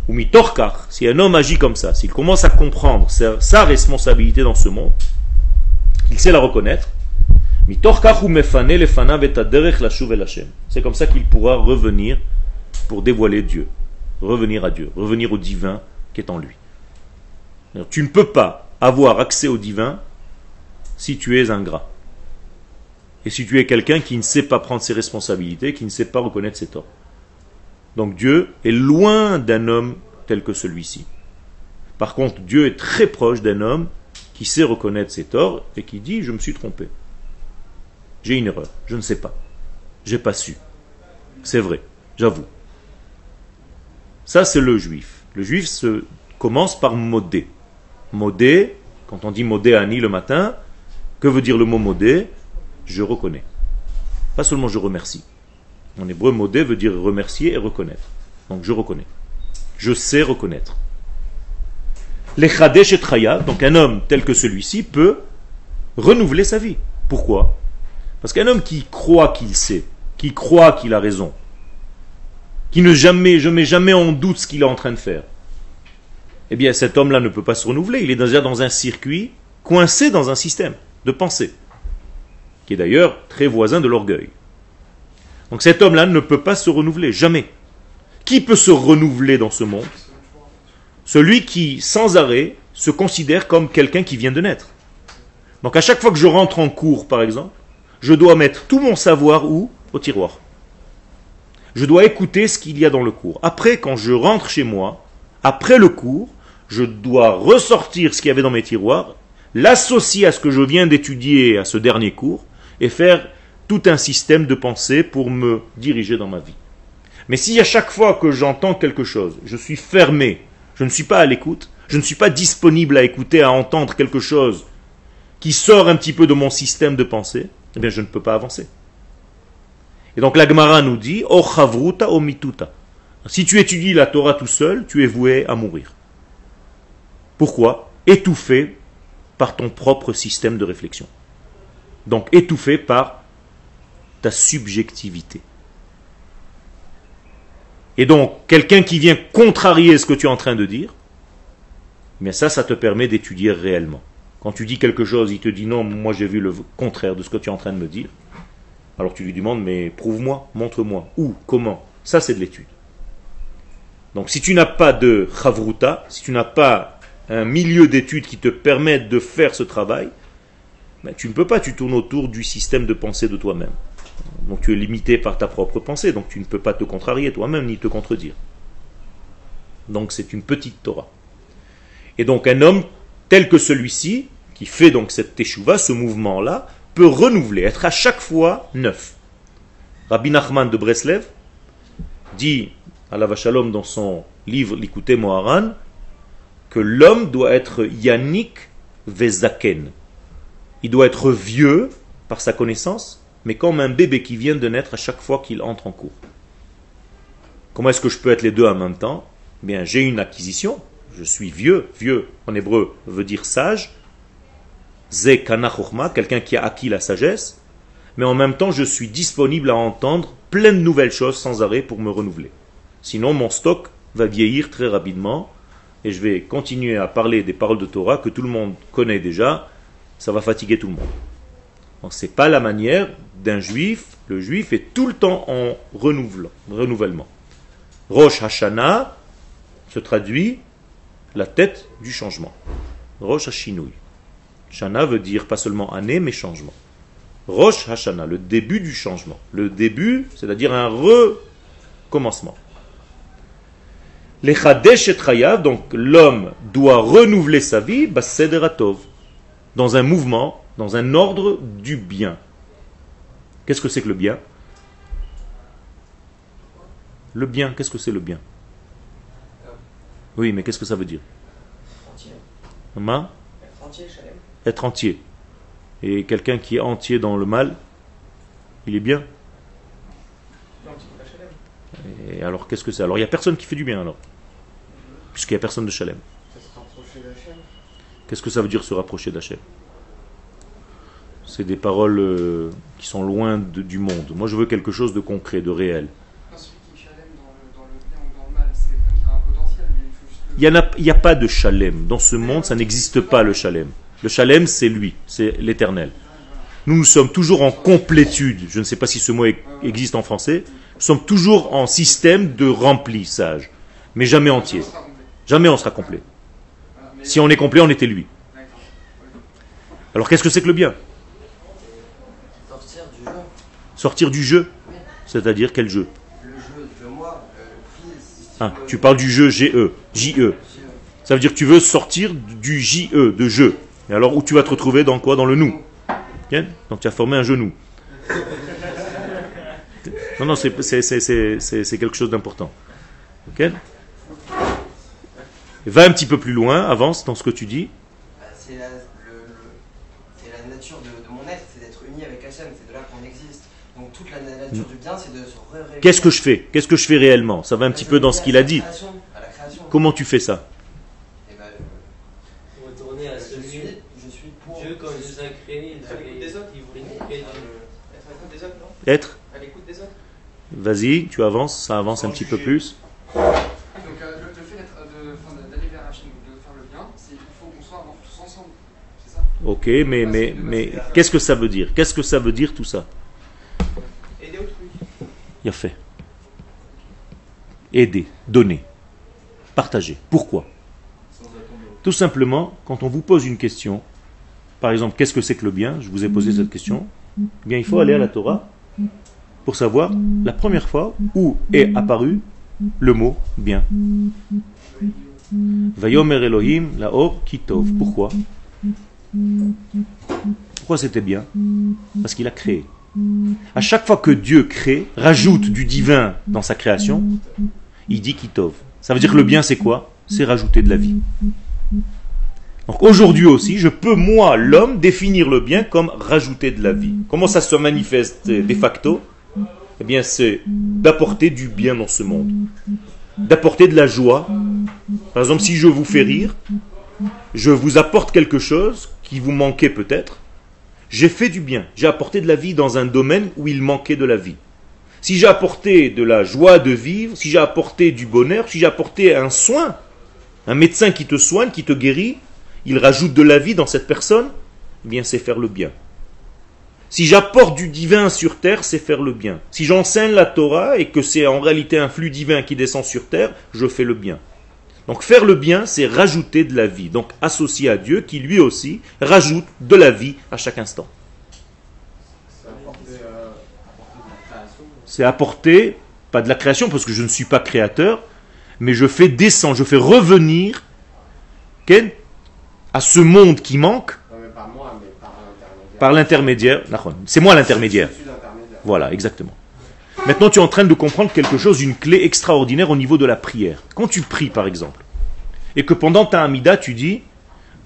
Ou mitorkar, si un homme agit comme ça, s'il commence à comprendre sa responsabilité dans ce monde, il sait la reconnaître, c'est comme ça qu'il pourra revenir pour dévoiler Dieu, revenir à Dieu, revenir au divin qui est en lui. Tu ne peux pas avoir accès au divin si tu es ingrat. Et si tu es quelqu'un qui ne sait pas prendre ses responsabilités, qui ne sait pas reconnaître ses torts. Donc Dieu est loin d'un homme tel que celui-ci. Par contre, Dieu est très proche d'un homme qui sait reconnaître ses torts et qui dit « je me suis trompé. J'ai une erreur, je ne sais pas. J'ai pas su. C'est vrai, j'avoue. » Ça, c'est le juif. Le juif commence par modé. Modé, quand on dit modé ani le matin, que veut dire le mot modé? Je reconnais. Pas seulement je remercie. En hébreu, modé veut dire remercier et reconnaître. Donc je reconnais. Je sais reconnaître. L'echadesh et traya, donc un homme tel que celui-ci peut renouveler sa vie. Pourquoi? Parce qu'un homme qui croit qu'il sait, qui croit qu'il a raison, qui ne met jamais en doute ce qu'il est en train de faire, eh bien cet homme-là ne peut pas se renouveler. Il est déjà dans un circuit, coincé dans un système de pensée, qui est d'ailleurs très voisin de l'orgueil. Donc cet homme-là ne peut pas se renouveler, jamais. Qui peut se renouveler dans ce monde? Celui qui, sans arrêt, se considère comme quelqu'un qui vient de naître. Donc à chaque fois que je rentre en cours, par exemple, je dois mettre tout mon savoir où? Au tiroir. Je dois écouter ce qu'il y a dans le cours. Après, quand je rentre chez moi, après le cours, je dois ressortir ce qu'il y avait dans mes tiroirs, l'associer à ce que je viens d'étudier à ce dernier cours, et faire tout un système de pensée pour me diriger dans ma vie. Mais si à chaque fois que j'entends quelque chose, je suis fermé, je ne suis pas à l'écoute, je ne suis pas disponible à écouter, à entendre quelque chose qui sort un petit peu de mon système de pensée, eh bien je ne peux pas avancer. Et donc la Gemara nous dit, O chavruta o mituta. Si tu étudies la Torah tout seul, tu es voué à mourir. Pourquoi? Étouffé par ton propre système de réflexion. Donc étouffé par ta subjectivité. Et donc, quelqu'un qui vient contrarier ce que tu es en train de dire, mais ça te permet d'étudier réellement. Quand tu dis quelque chose, il te dit non, moi j'ai vu le contraire de ce que tu es en train de me dire. Alors tu lui demandes, mais prouve-moi, montre-moi, où, comment. Ça c'est de l'étude. Donc si tu n'as pas de chavruta, si tu n'as pas un milieu d'études qui te permette de faire ce travail, ben, tu ne peux pas, tu tournes autour du système de pensée de toi-même. Donc tu es limité par ta propre pensée, donc tu ne peux pas te contrarier toi-même ni te contredire. Donc c'est une petite Torah. Et donc un homme tel que celui-ci, qui fait donc cette teshuva, ce mouvement-là, peut renouveler, être à chaque fois neuf. Rabbi Nachman de Breslev dit à la Vachalom dans son livre Likutei Moharan que l'homme doit être Yannick Vezaken. Il doit être vieux par sa connaissance, mais comme un bébé qui vient de naître à chaque fois qu'il entre en cours. Comment est-ce que je peux être les deux en même temps? Bien, j'ai une acquisition, je suis vieux, vieux en hébreu veut dire sage, Ze Kana Chochma, quelqu'un qui a acquis la sagesse, mais en même temps je suis disponible à entendre plein de nouvelles choses sans arrêt pour me renouveler. Sinon mon stock va vieillir très rapidement et je vais continuer à parler des paroles de Torah que tout le monde connaît déjà, ça va fatiguer tout le monde. Donc ce n'est pas la manière d'un juif, le juif est tout le temps en renouvellement. Rosh Hashanah se traduit la tête du changement. Rosh Hashinui. Shana veut dire pas seulement année, mais changement. Rosh Hashanah, le début du changement. Le début, c'est-à-dire un recommencement. Les Chadesh et Chayav, donc l'homme doit renouveler sa vie, Baseder Atov, dans un mouvement, dans un ordre du bien. Qu'est-ce que c'est que le bien? Le bien, qu'est-ce que c'est le bien? Oui, mais qu'est-ce que ça veut dire? Entier. Maman? Être entier, Shalem. Être entier. Et quelqu'un qui est entier dans le mal, il est bien? Non, tu peux pas Shalem. Et alors qu'est-ce que c'est? Alors il n'y a personne qui fait du bien alors. Puisqu'il n'y a personne de Shalem. Ça se rapprocher d'Hachem. Qu'est-ce que ça veut dire se rapprocher d'Hachem? C'est des paroles qui sont loin du monde. Moi je veux quelque chose de concret, de réel. Non, celui qui Shalem dans le bien ou dans le mal, c'est quelqu'un qui a un potentiel. Mais il faut juste Il n'y a pas de Shalem. Dans ce monde, ça n'existe pas le Shalem. Le Shalem, c'est lui, c'est l'éternel. Nous sommes toujours en complétude. Je ne sais pas si ce mot existe en français. Nous sommes toujours en système de remplissage, mais jamais entier. Jamais on sera complet. Si on est complet, on était lui. Alors qu'est-ce que c'est que le bien? sortir du jeu. Sortir du jeu. C'est-à-dire quel jeu? Le jeu, le moi, le fils. Ah, tu parles du jeu J-E. Ça veut dire que tu veux sortir du J-E, de jeu. Et alors où tu vas te retrouver dans quoi? Dans le nous. Bien? Donc tu as formé un genou. Non, c'est quelque chose d'important. Ok? Va un petit peu plus loin, avance dans ce que tu dis. C'est la nature de mon être, c'est d'être uni avec Hachem, c'est de là qu'on existe. Donc toute la nature du bien, c'est de se révéler. Qu'est-ce que je fais? Qu'est-ce que je fais réellement? Ça va un petit peu dans ce qu'il a dit. À la création. Comment tu fais ça? Retourner à celui Je suis pour Dieu, quand il nous a créés, il voulait créer être à l'écoute des autres, non? Être? À l'écoute des autres. Vas-y, tu avances, ça avance un petit peu plus. Donc le fait d'aller vers Hachem, de faire le bien, il faut qu'on soit tous ensemble. C'est ça? Ok, mais qu'est-ce que ça veut dire? Qu'est-ce que ça veut dire tout ça? Aider autrui. Il a fait. Aider, donner, partager. Pourquoi? Tout simplement, quand on vous pose une question, par exemple, qu'est-ce que c'est que le bien? Je vous ai posé cette question. Eh bien, il faut aller à la Torah pour savoir la première fois où est apparu le mot bien. Vayomer Elohim laor kitov. Pourquoi? Pourquoi c'était bien? Parce qu'il a créé. À chaque fois que Dieu crée, rajoute du divin dans sa création, il dit kitov. Ça veut dire que le bien c'est quoi? C'est rajouter de la vie. Donc aujourd'hui aussi, je peux moi, l'homme, définir le bien comme rajouter de la vie. Comment ça se manifeste de facto? Eh bien c'est d'apporter du bien dans ce monde. D'apporter de la joie. Par exemple, si je vous fais rire, je vous apporte quelque chose qui vous manquait peut-être. J'ai fait du bien. J'ai apporté de la vie dans un domaine où il manquait de la vie. Si j'ai apporté de la joie de vivre, si j'ai apporté du bonheur, si j'ai apporté un soin, un médecin qui te soigne, qui te guérit, il rajoute de la vie dans cette personne, eh bien c'est faire le bien. Si j'apporte du divin sur terre, c'est faire le bien. Si j'enseigne la Torah et que c'est en réalité un flux divin qui descend sur terre, je fais le bien. Donc faire le bien, c'est rajouter de la vie. Donc associé à Dieu qui lui aussi rajoute de la vie à chaque instant. C'est apporter c'est apporter, pas de la création parce que je ne suis pas créateur, mais je fais descendre, je fais revenir à ce monde qui manque Par moi, mais par l'intermédiaire. C'est moi l'intermédiaire. Voilà, exactement. Maintenant, tu es en train de comprendre quelque chose, une clé extraordinaire au niveau de la prière. Quand tu pries, par exemple, et que pendant ta Amida, tu dis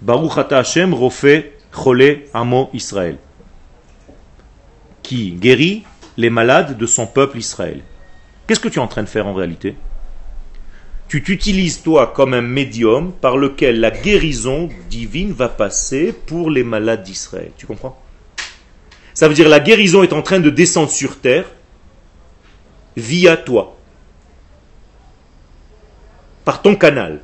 Baruch ata Hashem rofe chole amo Israël, qui guérit les malades de son peuple Israël. Qu'est-ce que tu es en train de faire en réalité? Tu t'utilises toi comme un médium par lequel la guérison divine va passer pour les malades d'Israël. Tu comprends? Ça veut dire la guérison est en train de descendre sur terre via toi, par ton canal.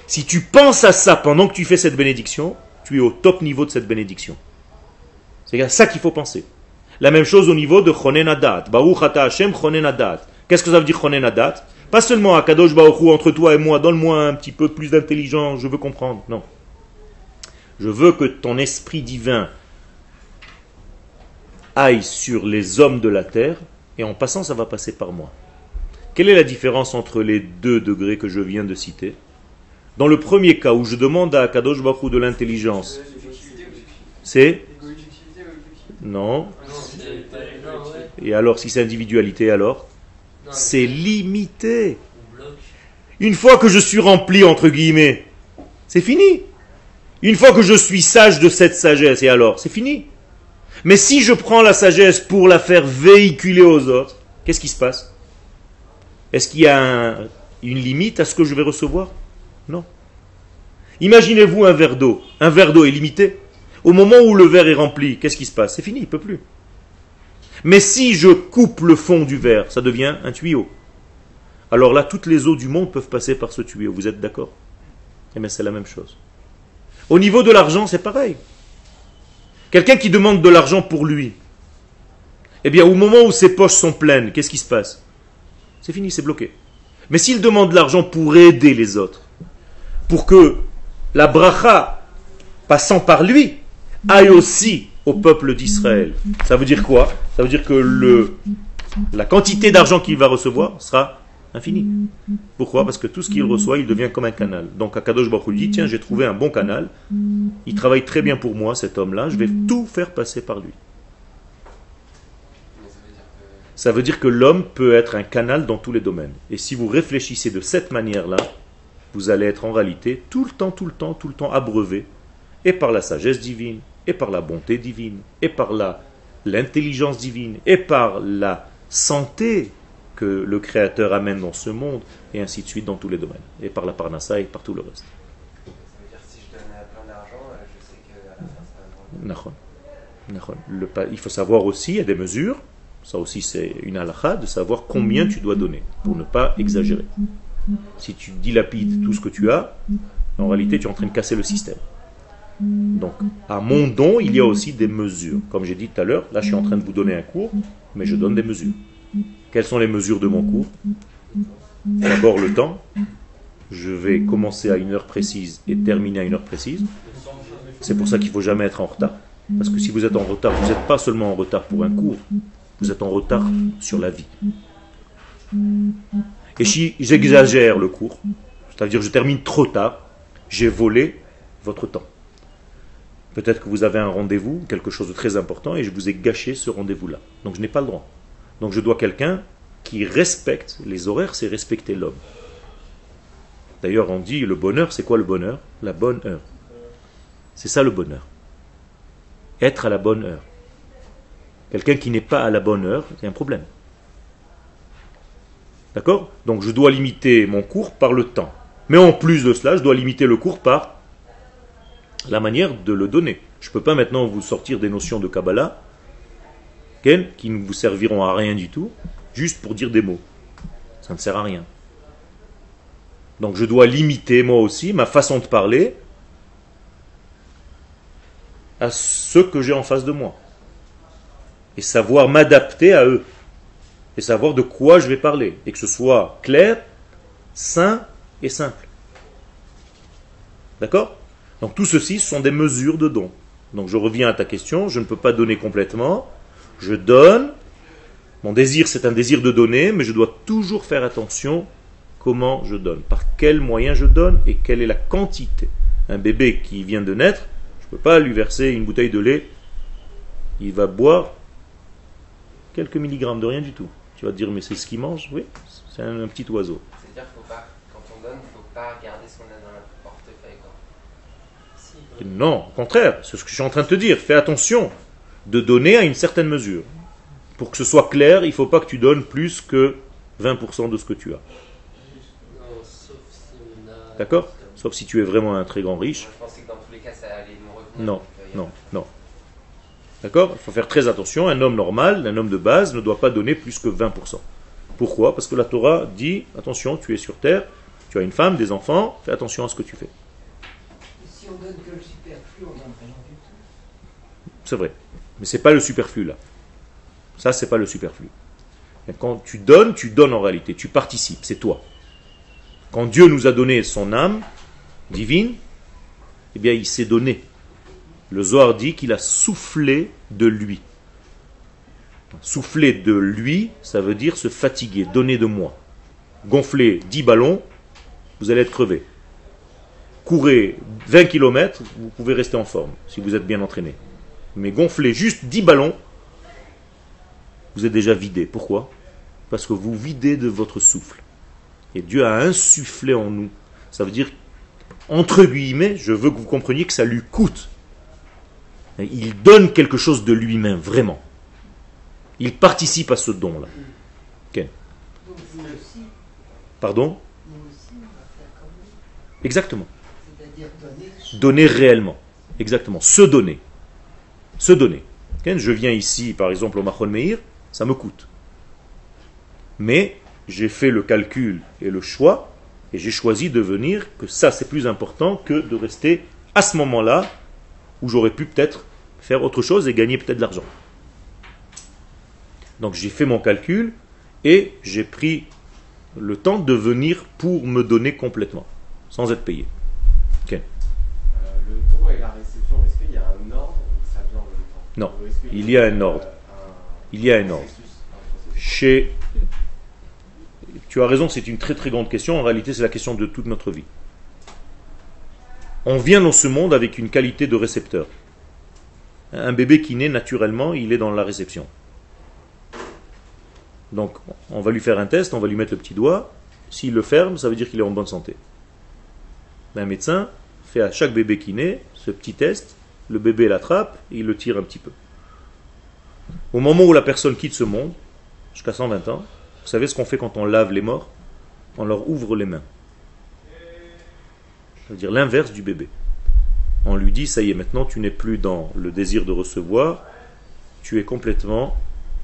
Si tu penses à ça pendant que tu fais cette bénédiction, tu es au top niveau de cette bénédiction. C'est à ça qu'il faut penser. La même chose au niveau de Chonen Adat. Baruch ata Hashem Chonen Adat. Qu'est-ce que ça veut dire Chonen Adat? Pas seulement à Kadosh Baruch Hu, entre toi et moi, donne-moi un petit peu plus d'intelligence, je veux comprendre. Non. Je veux que ton esprit divin aille sur les hommes de la terre, et en passant, ça va passer par moi. Quelle est la différence entre les 2 degrés que je viens de citer? Dans le premier cas où je demande à Kadosh Baruch Hu de l'intelligence, c'est... Non. Et alors, si c'est individualité, alors c'est limité. Une fois que je suis rempli, entre guillemets, c'est fini. Une fois que je suis sage de cette sagesse, et alors, c'est fini. Mais si je prends la sagesse pour la faire véhiculer aux autres, qu'est-ce qui se passe? Est-ce qu'il y a une limite à ce que je vais recevoir? Non. Imaginez-vous un verre d'eau. Un verre d'eau est limité. Au moment où le verre est rempli, qu'est-ce qui se passe? C'est fini, il ne peut plus. Mais si je coupe le fond du verre, ça devient un tuyau. Alors là, toutes les eaux du monde peuvent passer par ce tuyau. Vous êtes d'accord? Eh bien, c'est la même chose. Au niveau de l'argent, c'est pareil. Quelqu'un qui demande de l'argent pour lui, eh bien, au moment où ses poches sont pleines, qu'est-ce qui se passe? C'est fini, c'est bloqué. Mais s'il demande de l'argent pour aider les autres, pour que la bracha, passant par lui, aille aussi au peuple d'Israël, ça veut dire quoi? Ça veut dire que la quantité d'argent qu'il va recevoir sera infinie. Pourquoi? Parce que tout ce qu'il reçoit, il devient comme un canal. Donc Akadosh Baruch Hu dit, tiens, j'ai trouvé un bon canal, il travaille très bien pour moi, cet homme-là, je vais tout faire passer par lui. Ça veut dire que l'homme peut être un canal dans tous les domaines. Et si vous réfléchissez de cette manière-là, vous allez être en réalité tout le temps abreuvé, et par la sagesse divine, et par la bonté divine, et par l'intelligence divine, et par la santé que le Créateur amène dans ce monde, et ainsi de suite dans tous les domaines, et par la parnassa et par tout le reste. Ça veut dire que si je donne plein d'argent, je sais qu'à la fin ça va prendre. Il faut savoir aussi, il y a des mesures, ça aussi c'est une halakha, de savoir combien tu dois donner, pour ne pas exagérer. Si tu dilapides tout ce que tu as, en réalité tu es en train de casser le système. Donc, à mon don, il y a aussi des mesures. Comme j'ai dit tout à l'heure, là je suis en train de vous donner un cours, mais je donne des mesures. Quelles sont les mesures de mon cours? D'abord le temps. Je vais commencer à une heure précise et terminer à une heure précise. C'est pour ça qu'il ne faut jamais être en retard. Parce que si vous êtes en retard, vous n'êtes pas seulement en retard pour un cours, vous êtes en retard sur la vie. Et si j'exagère le cours, c'est-à-dire je termine trop tard, j'ai volé votre temps. Peut-être que vous avez un rendez-vous, quelque chose de très important, et je vous ai gâché ce rendez-vous-là. Donc je n'ai pas le droit. Donc je dois quelqu'un qui respecte les horaires, c'est respecter l'homme. D'ailleurs on dit le bonheur, c'est quoi le bonheur? La bonne heure. C'est ça le bonheur. Être à la bonne heure. Quelqu'un qui n'est pas à la bonne heure, c'est un problème. D'accord? Donc je dois limiter mon cours par le temps. Mais en plus de cela, je dois limiter le cours par la manière de le donner. Je ne peux pas maintenant vous sortir des notions de Kabbalah qui ne vous serviront à rien du tout, juste pour dire des mots. Ça ne sert à rien. Donc je dois limiter moi aussi ma façon de parler à ceux que j'ai en face de moi. Et savoir m'adapter à eux. Et savoir de quoi je vais parler. Et que ce soit clair, sain et simple. D'accord? Donc tout ceci sont des mesures de don. Donc je reviens à ta question, je ne peux pas donner complètement. Je donne Mon désir, c'est un désir de donner, mais je dois toujours faire attention comment je donne, par quels moyens je donne et quelle est la quantité. Un bébé qui vient de naître, je ne peux pas lui verser une bouteille de lait, il va boire quelques milligrammes de rien du tout. Tu vas te dire, mais c'est ce qu'il mange? Oui, c'est un petit oiseau. C'est-à-dire qu'il faut pas, quand on donne, il ne faut pas regarder ce qu'on a dans le portefeuille, quoi. Non, au contraire, c'est ce que je suis en train de te dire. Fais attention de donner à une certaine mesure. Pour que ce soit clair, il ne faut pas que tu donnes plus que 20% de ce que tu as. Non, sauf si on a... D'accord? Sauf si tu es vraiment un très grand riche. Moi, je pensais que dans tous les cas, ça allait nous revenir. Non, donc, non, non. D'accord? Il faut faire très attention. Un homme normal, un homme de base, ne doit pas donner plus que 20%. Pourquoi? Parce que la Torah dit, attention, tu es sur terre, tu as une femme, des enfants, fais attention à ce que tu fais. Si on donne que le superflu, on donne rien du tout. C'est vrai. Mais ce n'est pas le superflu là. Ça, c'est pas le superflu. Et quand tu donnes en réalité. Tu participes, c'est toi. Quand Dieu nous a donné son âme divine, eh bien, il s'est donné. Le Zohar dit qu'il a soufflé de lui. Souffler de lui, ça veut dire se fatiguer, donner de moi. Gonfler 10 ballons, vous allez être crevé. Courez 20 km, vous pouvez rester en forme, si vous êtes bien entraîné. Mais gonfler juste 10 ballons, vous êtes déjà vidé. Pourquoi? Parce que vous videz de votre souffle. Et Dieu a insufflé en nous. Ça veut dire, entre guillemets, je veux que vous compreniez que ça lui coûte. Il donne quelque chose de lui-même, vraiment. Il participe à ce don-là. Okay. Donc nous aussi, Pardon? nous aussi, on va faire comme lui. Exactement. C'est-à-dire donner. Donner réellement. Exactement. Se donner. Se donner. Okay. Je viens ici, par exemple, au Machon Meir, ça me coûte. Mais j'ai fait le calcul et le choix, et j'ai choisi de venir, que ça c'est plus important que de rester à ce moment-là, où j'aurais pu peut-être faire autre chose et gagner peut-être de l'argent. Donc j'ai fait mon calcul, et j'ai pris le temps de venir pour me donner complètement, sans être payé. Okay. Le don et la réception, est-ce qu'il y a un ordre ou ça vient en même temps? Non, Ou est-ce qu'il il y a un ordre. Il y a un ordre. Chez... Tu as raison, c'est une très très grande question. En réalité, c'est la question de toute notre vie. On vient dans ce monde avec une qualité de récepteur. Un bébé qui naît naturellement, il est dans la réception. Donc, on va lui faire un test, on va lui mettre le petit doigt. S'il le ferme, ça veut dire qu'il est en bonne santé. Un médecin fait à chaque bébé qui naît ce petit test. Le bébé l'attrape et il le tire un petit peu. Au moment où la personne quitte ce monde, jusqu'à 120 ans, vous savez ce qu'on fait quand on lave les morts? On leur ouvre les mains. Ça veut dire l'inverse du bébé. On lui dit, ça y est, maintenant tu n'es plus dans le désir de recevoir, tu es complètement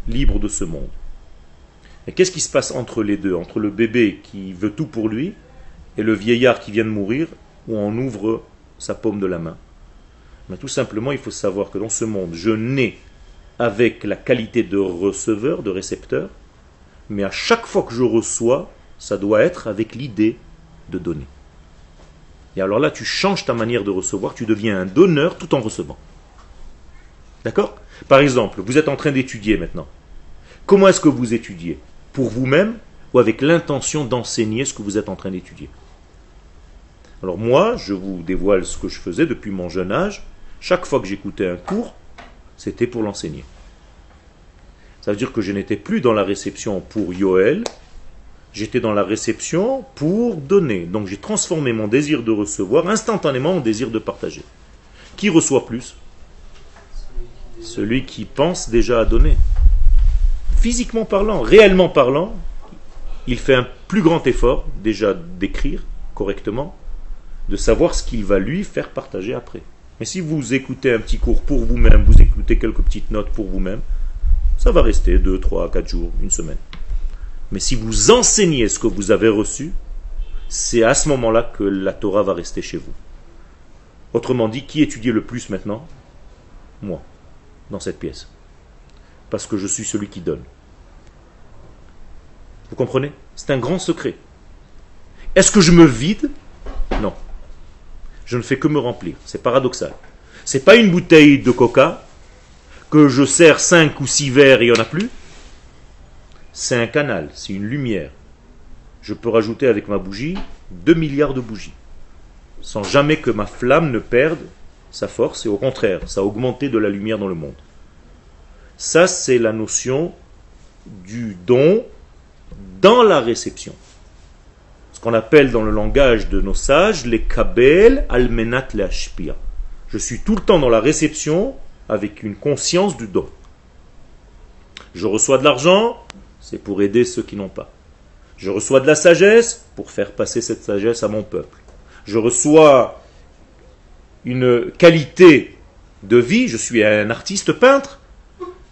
libre de ce monde. Et qu'est-ce qui se passe entre les deux? Entre le bébé qui veut tout pour lui et le vieillard qui vient de mourir, où on ouvre sa paume de la main? Mais tout simplement, il faut savoir que dans ce monde, je nais avec la qualité de receveur, de récepteur, mais à chaque fois que je reçois, ça doit être avec l'idée de donner. Et alors là, tu changes ta manière de recevoir, tu deviens un donneur tout en recevant. D'accord? Par exemple, vous êtes en train d'étudier maintenant. Comment est-ce que vous étudiez? Pour vous-même ou avec l'intention d'enseigner ce que vous êtes en train d'étudier? Alors moi, je vous dévoile ce que je faisais depuis mon jeune âge. Chaque fois que j'écoutais un cours, c'était pour l'enseigner. Ça veut dire que je n'étais plus dans la réception pour Yoel, j'étais dans la réception pour donner. Donc j'ai transformé mon désir de recevoir instantanément en désir de partager. Qui reçoit plus? Celui qui pense déjà à donner. Physiquement parlant, réellement parlant, il fait un plus grand effort déjà d'écrire correctement, de savoir ce qu'il va lui faire partager après. Mais si vous écoutez un petit cours pour vous-même, vous écoutez quelques petites notes pour vous-même, ça va rester 2, 3, 4 jours, une semaine. Mais si vous enseignez ce que vous avez reçu, c'est à ce moment-là que la Torah va rester chez vous. Autrement dit, qui étudie le plus maintenant? Moi, dans cette pièce. Parce que je suis celui qui donne. Vous comprenez? C'est un grand secret. Est-ce que je me vide? Non. Je ne fais que me remplir. C'est paradoxal. C'est pas une bouteille de coca que je sers 5 ou 6 verres et il n'y en a plus. c'est un canal, c'est une lumière. Je peux rajouter avec ma bougie 2 milliards de bougies, sans jamais que ma flamme ne perde sa force, et au contraire, ça a augmenté de la lumière dans le monde. Ça, c'est la notion du don dans la réception. Ce qu'on appelle dans le langage de nos sages les kabel almenat leashpia. Je suis tout le temps dans la réception avec une conscience du don. Je reçois de l'argent, c'est pour aider ceux qui n'ont pas. Je reçois de la sagesse pour faire passer cette sagesse à mon peuple. Je reçois une qualité de vie, je suis un artiste peintre,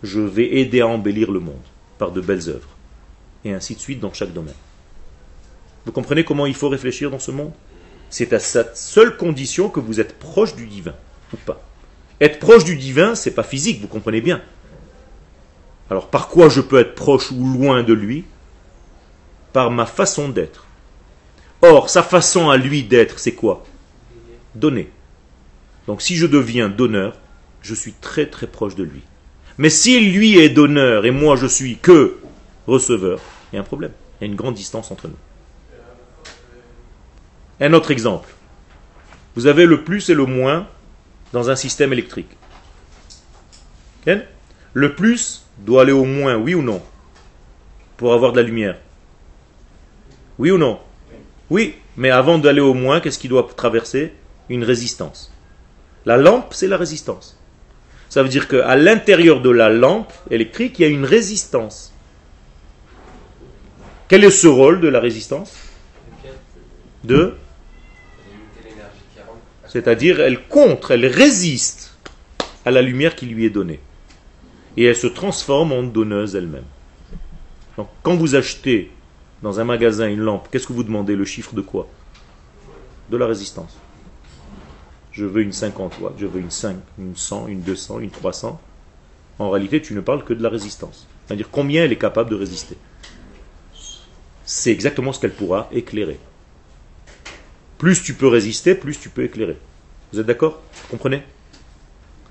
je vais aider à embellir le monde par de belles œuvres. Et ainsi de suite dans chaque domaine. Vous comprenez comment il faut réfléchir dans ce monde? C'est à cette seule condition que vous êtes proche du divin, ou pas. Être proche du divin, c'est pas physique, vous comprenez bien. Alors par quoi je peux être proche ou loin de lui? Par ma façon d'être. Or, sa façon à lui d'être, c'est quoi? Donner. Donc si je deviens donneur, je suis très très proche de lui. Mais si lui est donneur et moi je suis que receveur, il y a un problème. Il y a une grande distance entre nous. Un autre exemple. Vous avez le plus et le moins dans un système électrique. Okay? Le plus doit aller au moins, oui ou non? Pour avoir de la lumière. Oui ou non? Oui, mais avant d'aller au moins, qu'est-ce qu'il doit traverser? Une résistance. La lampe, c'est la résistance. Ça veut dire qu'à l'intérieur de la lampe électrique, il y a une résistance. Quel est ce rôle de la résistance? C'est-à-dire, elle résiste à la lumière qui lui est donnée. Et elle se transforme en donneuse elle-même. Donc, quand vous achetez dans un magasin une lampe, qu'est-ce que vous demandez? Le chiffre de quoi? De la résistance. Je veux une 50 watts, je veux une 5, une 100, une 200, une 300. En réalité, tu ne parles que de la résistance. C'est-à-dire combien elle est capable de résister. C'est exactement ce qu'elle pourra éclairer. Plus tu peux résister, plus tu peux éclairer. Vous êtes d'accord? Vous comprenez?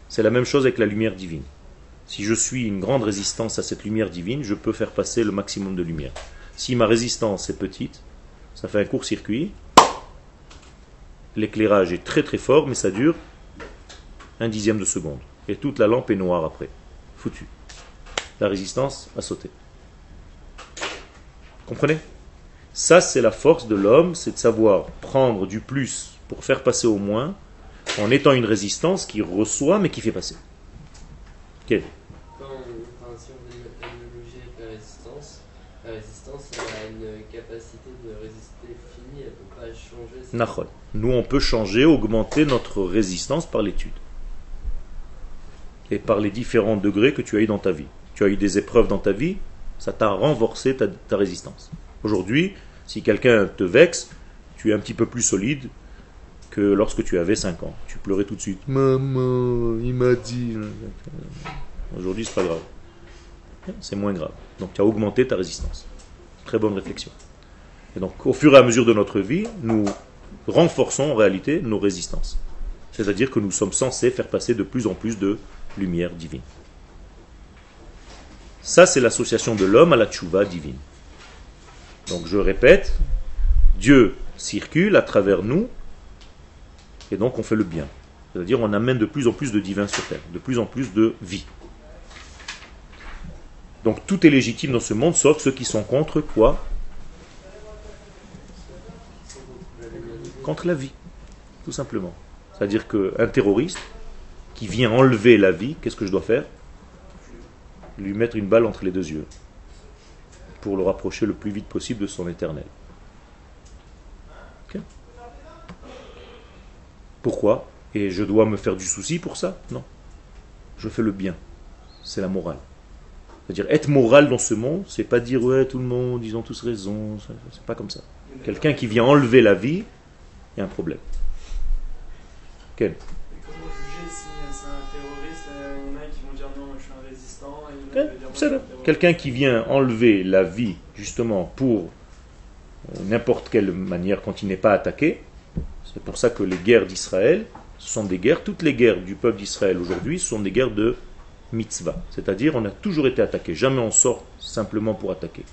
C'est la même chose avec la lumière divine. Si je suis une grande résistance à cette lumière divine, je peux faire passer le maximum de lumière. Si ma résistance est petite, ça fait un court-circuit. L'éclairage est très très fort, mais ça dure 1/10 de seconde. Et toute la lampe est noire après. Foutu. La résistance a sauté. Comprenez? Ça, c'est la force de l'homme, c'est de savoir prendre du plus pour faire passer au moins, en étant une résistance qui reçoit mais qui fait passer. Okay. Si on veut mettre l'analogie avec la résistance elle a une capacité de résister finie, elle ne peut pas changer. Nous, on peut changer, augmenter notre résistance par l'étude. Et par les différents degrés que tu as eu dans ta vie. Tu as eu des épreuves dans ta vie, ça t'a renforcé ta résistance. Aujourd'hui, si quelqu'un te vexe, tu es un petit peu plus solide que lorsque tu avais 5 ans. Tu pleurais tout de suite. Maman, il m'a dit. Aujourd'hui, c'est pas grave. C'est moins grave. Donc, tu as augmenté ta résistance. Très bonne réflexion. Et donc, au fur et à mesure de notre vie, nous renforçons en réalité nos résistances. C'est-à-dire que nous sommes censés faire passer de plus en plus de lumière divine. Ça, c'est l'association de l'homme à la tchouva divine. Donc, je répète, Dieu circule à travers nous, et donc on fait le bien. C'est-à-dire on amène de plus en plus de divin sur terre, de plus en plus de vie. Donc tout est légitime dans ce monde, sauf ceux qui sont contre quoi? Contre la vie, tout simplement. C'est-à-dire qu'un terroriste qui vient enlever la vie, qu'est-ce que je dois faire? Lui mettre une balle entre les deux yeux, pour le rapprocher le plus vite possible de son éternel. Okay. Pourquoi? Et je dois me faire du souci pour ça? Non. Je fais le bien. C'est la morale. C'est-à-dire, être moral dans ce monde, c'est pas dire, ouais, tout le monde, ils ont tous raison. C'est pas comme ça. Quelqu'un qui vient enlever la vie, il y a un problème. Quel? Comment juger si c'est un terroriste? Il y en a qui vont dire non, je suis un résistant. Et il y en a qui vont dire, c'est là. Quelqu'un qui vient enlever la vie, justement, pour n'importe quelle manière, quand il n'est pas attaqué. C'est pour ça que les guerres d'Israël, ce sont des guerres, toutes les guerres du peuple d'Israël aujourd'hui, ce sont des guerres de mitzvah. C'est-à-dire, on a toujours été attaqué. Jamais on sort simplement pour attaquer.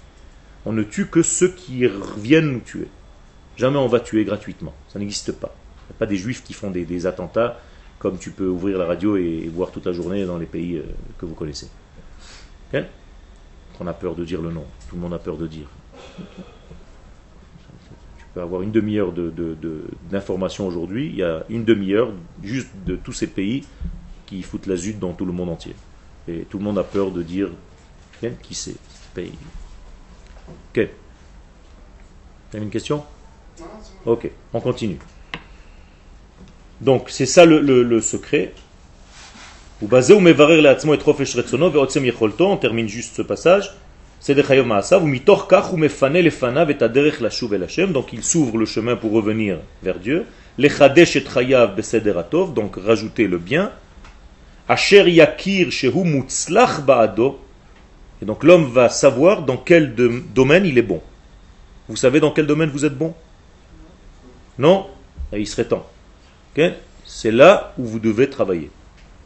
On ne tue que ceux qui viennent nous tuer. Jamais on va tuer gratuitement. Ça n'existe pas. Il n'y a pas des juifs qui font des attentats comme tu peux ouvrir la radio et voir toute la journée dans les pays que vous connaissez. Okay? On a peur de dire le nom. Tout le monde a peur de dire. Tu peux avoir une demi-heure d'informations aujourd'hui. Il y a une demi-heure juste de tous ces pays qui foutent la zut dans tout le monde entier. Et tout le monde a peur de dire qui c'est ce pays. Ok. Vous avez une question? Non, c'est bon. Ok, on continue. Donc, c'est ça le secret. On termine juste ce passage. Donc, il s'ouvre le chemin pour revenir vers Dieu. Donc, rajouter le bien. Et donc, l'homme va savoir dans quel domaine il est bon. Vous savez dans quel domaine vous êtes bon? Non? Il serait temps. Okay? C'est là où vous devez travailler.